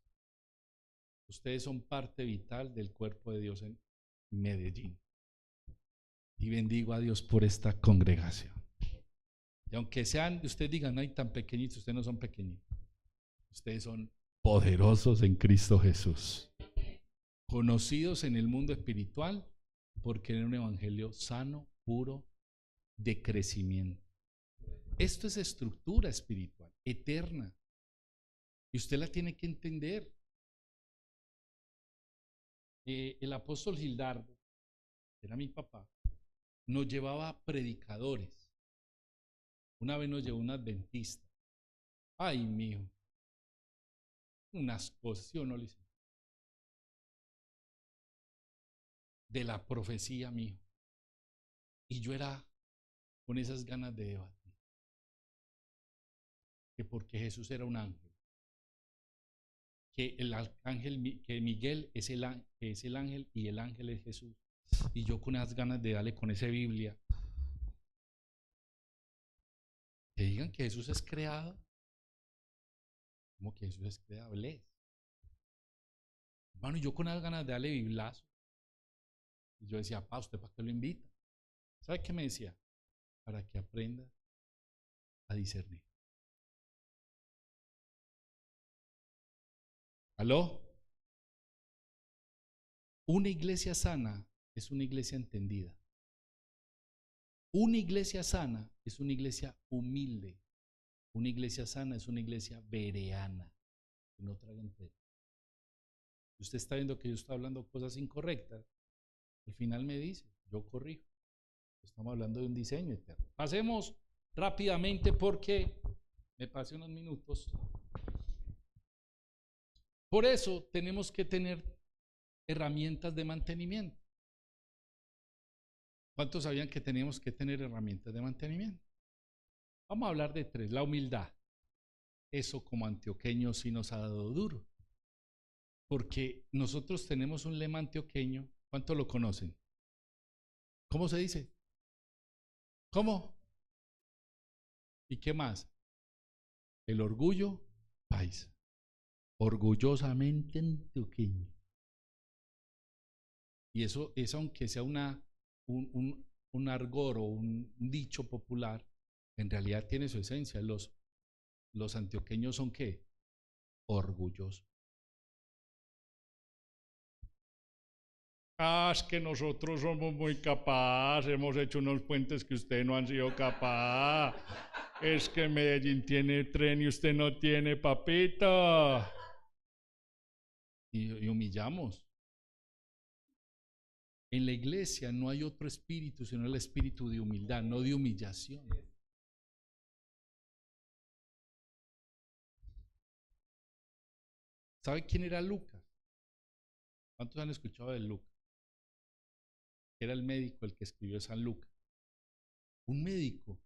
ustedes son parte vital del cuerpo de Dios en Medellín. Y bendigo a Dios por esta congregación. Y aunque ustedes digan, ay, tan pequeñitos, ustedes no son pequeñitos. Ustedes son poderosos en Cristo Jesús. Conocidos en el mundo espiritual porque en un evangelio sano, puro, de crecimiento. Esto es estructura espiritual, eterna. Y usted la tiene que entender. El apóstol Gildardo, era mi papá, nos llevaba predicadores. Una vez nos llevó un adventista. Ay, mijo. Unas cosas, ¿sí o no, Lisa? De la profecía, mijo. Y yo era con esas ganas de debatir. Que porque Jesús era un ángel. Que el arcángel, que Miguel es el ángel y el ángel es Jesús. Y yo con esas ganas de darle con esa Biblia. Que digan que Jesús es creado. ¿Cómo que Jesús es creado? Él es. Hermano, yo con esas ganas de darle biblazo. Y yo decía, pa, ¿usted para qué lo invita? ¿Sabe qué me decía? para que aprendas a discernir. ¿Aló? Una iglesia sana es una iglesia entendida. Una iglesia sana es una iglesia humilde. Una iglesia sana es una iglesia bereana, que no traga entero. Usted está viendo que yo estoy hablando cosas incorrectas. Al final me dice, yo corrijo. Estamos hablando de un diseño eterno. Pasemos rápidamente porque me pasé unos minutos. Por eso tenemos que tener herramientas de mantenimiento. ¿Cuántos sabían que teníamos que tener herramientas de mantenimiento? Vamos a hablar de 3. La humildad. Eso como antioqueños sí nos ha dado duro. Porque nosotros tenemos un lema antioqueño. ¿Cuántos lo conocen? ¿Cómo se dice? ¿Cómo? ¿Y qué más? El orgullo paisa. Orgullosamente antioqueño. Y eso es, aunque sea un argor o un dicho popular, en realidad tiene su esencia. Los antioqueños son ¿qué? Orgullosos. Es que nosotros somos muy capaces, hemos hecho unos puentes que ustedes no han sido capaces. Es que Medellín tiene tren y usted no tiene, papita. Y humillamos. En la iglesia no hay otro espíritu, sino el espíritu de humildad, no de humillación. ¿Sabe quién era Lucas? ¿Cuántos han escuchado de Lucas? Era el médico el que escribió San Lucas. Un médico.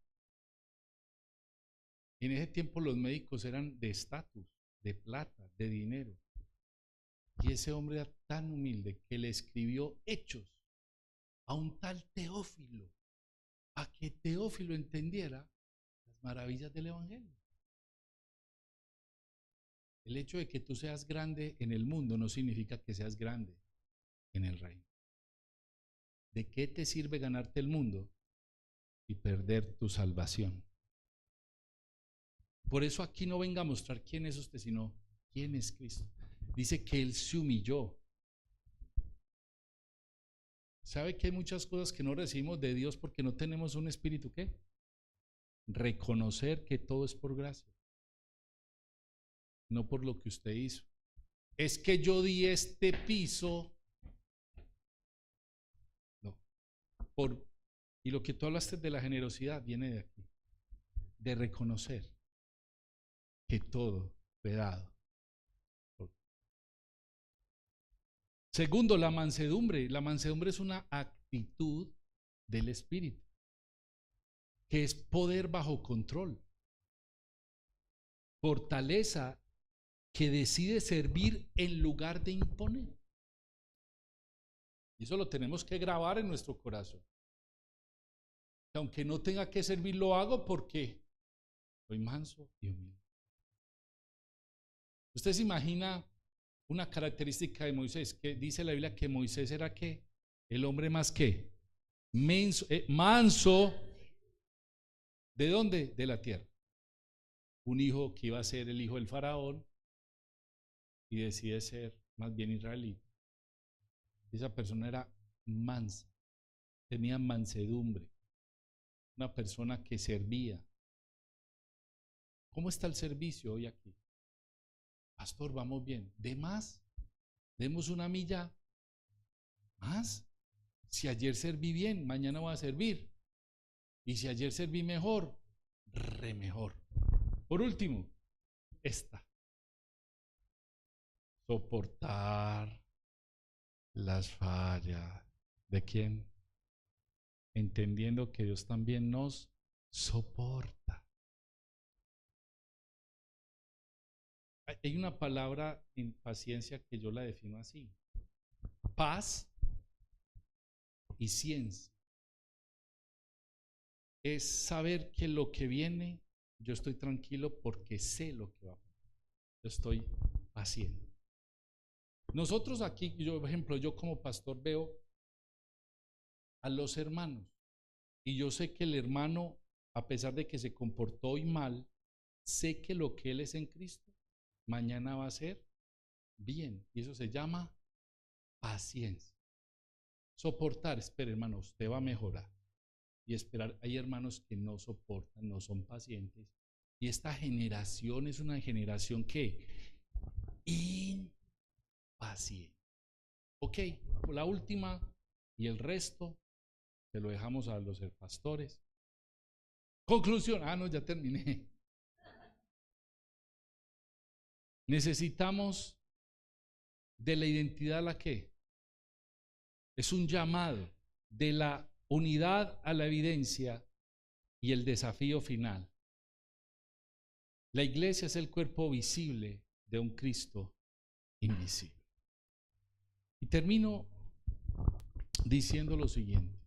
En ese tiempo los médicos eran de estatus, de plata, de dinero. Y ese hombre era tan humilde que le escribió Hechos a un tal Teófilo, a que Teófilo entendiera las maravillas del Evangelio. El hecho de que tú seas grande en el mundo no significa que seas grande en el reino. ¿De qué te sirve ganarte el mundo y perder tu salvación? Por eso aquí no venga a mostrar quién es usted, sino quién es Cristo. Dice que Él se humilló. ¿Sabe que hay muchas cosas que no recibimos de Dios porque no tenemos un espíritu qué? Reconocer que todo es por gracia, no por lo que usted hizo. Es que yo di este piso. No. Y lo que tú hablaste de la generosidad viene de aquí, de reconocer que todo fue dado. Segundo, la mansedumbre. La mansedumbre es una actitud del espíritu, que es poder bajo control, fortaleza que decide servir en lugar de imponer. Y eso lo tenemos que grabar en nuestro corazón. Aunque no tenga que servir, lo hago porque soy manso y humilde. ¿Usted se imagina una característica de Moisés? Que dice la Biblia que Moisés era ¿qué? El hombre más ¿qué? Manso. ¿De dónde? De la tierra. Un hijo que iba a ser el hijo del faraón y decide ser más bien israelita. Esa persona era mansa, tenía mansedumbre, una persona que servía. ¿Cómo está el servicio hoy aquí? Pastor, vamos bien. ¿De más? ¿Demos una milla más? Si ayer serví bien, mañana voy a servir. Y si ayer serví mejor, re mejor. Por último, esta. Soportar las fallas. ¿De quién? Entendiendo que Dios también nos soporta. Hay una palabra en paciencia que yo la defino así: paz y ciencia. Es saber que lo que viene, yo estoy tranquilo porque sé lo que va a pasar. Yo estoy paciente. Nosotros aquí, yo, por ejemplo, yo como pastor veo a los hermanos y yo sé que el hermano, a pesar de que se comportó hoy mal, sé que lo que él es en Cristo, mañana va a ser bien. Y eso se llama paciencia. Soportar, espera hermano, usted va a mejorar. Y esperar, hay hermanos que no soportan, no son pacientes. Y esta generación es una generación que impaciente. Ok, la última y el resto se lo dejamos a los pastores. Conclusión, no, ya terminé. Necesitamos de la identidad, ¿la qué? Es un llamado de la unidad a la evidencia y el desafío final. La iglesia es el cuerpo visible de un Cristo invisible. Y termino diciendo lo siguiente.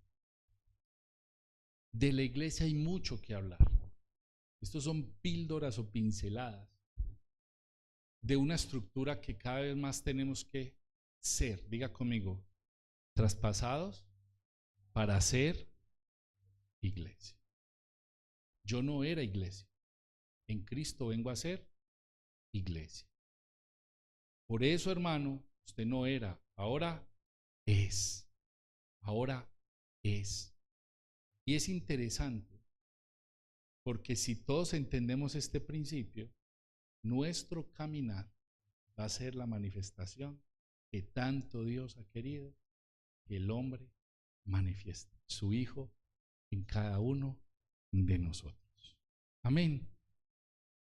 De la iglesia hay mucho que hablar. Estos son píldoras o pinceladas de una estructura que cada vez más tenemos que ser. Diga conmigo, traspasados para ser iglesia. Yo no era iglesia. En Cristo vengo a ser iglesia. Por eso, hermano, usted no era, ahora es. Ahora es. Y es interesante, porque si todos entendemos este principio, nuestro caminar va a ser la manifestación que tanto Dios ha querido que el hombre manifieste su Hijo en cada uno de nosotros. Amén.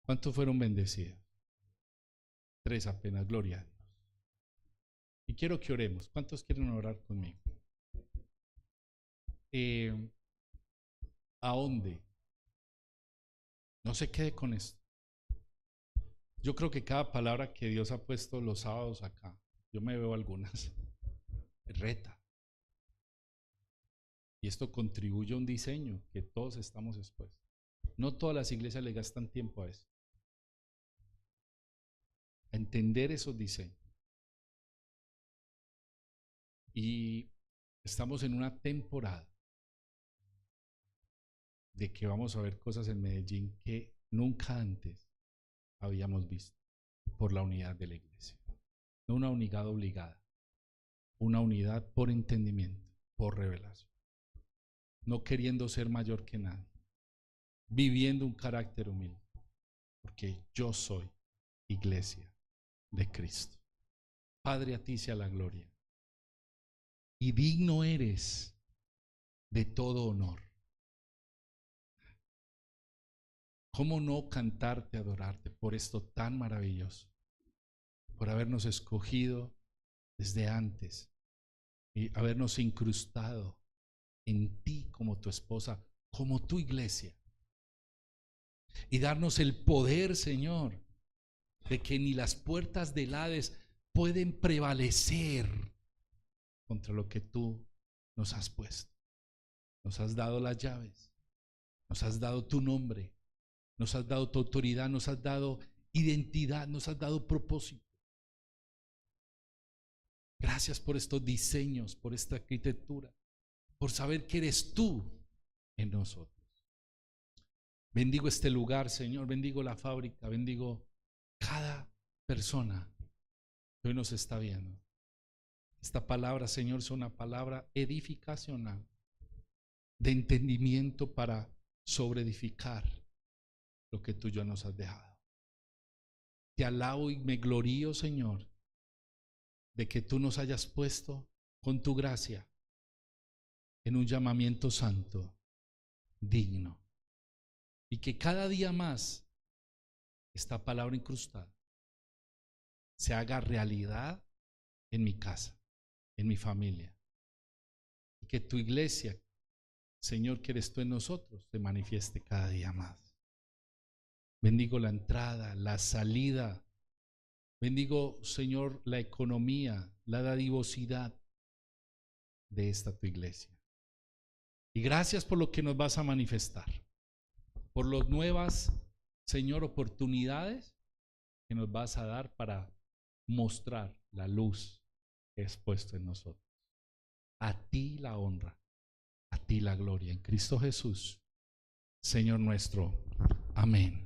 ¿Cuántos fueron bendecidos? 3 apenas, gloria a Dios. Y quiero que oremos. ¿Cuántos quieren orar conmigo? ¿A dónde? No se quede con esto. Yo creo que cada palabra que Dios ha puesto los sábados acá, yo me veo algunas, reta. Y esto contribuye a un diseño que todos estamos expuestos. No todas las iglesias le gastan tiempo a eso. A entender esos diseños. Y estamos en una temporada de que vamos a ver cosas en Medellín que nunca antes habíamos visto por la unidad de la iglesia. No una unidad obligada, una unidad por entendimiento, por revelación. No queriendo ser mayor que nadie, viviendo un carácter humilde, porque yo soy iglesia de Cristo. Padre, a ti sea la gloria. Y digno eres de todo honor. ¿Cómo no cantarte, adorarte por esto tan maravilloso? Por habernos escogido desde antes y habernos incrustado en ti como tu esposa, como tu iglesia. Y darnos el poder, Señor, de que ni las puertas del Hades pueden prevalecer contra lo que tú nos has puesto. Nos has dado las llaves, nos has dado tu nombre, nos has dado tu autoridad, nos has dado identidad, nos has dado propósito. Gracias por estos diseños, por esta arquitectura, por saber que eres tú en nosotros. Bendigo este lugar, Señor, bendigo la fábrica, bendigo cada persona que hoy nos está viendo. Esta palabra, Señor, es una palabra edificacional, de entendimiento para sobreedificar lo que tú ya nos has dejado. Te alabo y me glorío, Señor, de que tú nos hayas puesto con tu gracia en un llamamiento santo, digno, y que cada día más esta palabra incrustada se haga realidad en mi casa, en mi familia, y que tu iglesia, Señor, que eres tú en nosotros, se manifieste cada día más. Bendigo la entrada, la salida. Bendigo, Señor, la economía, la dadivosidad de esta tu iglesia. Y gracias por lo que nos vas a manifestar, por las nuevas, Señor, oportunidades que nos vas a dar para mostrar la luz que has puesto en nosotros. A ti la honra, A ti la gloria en Cristo Jesús, Señor nuestro. Amén.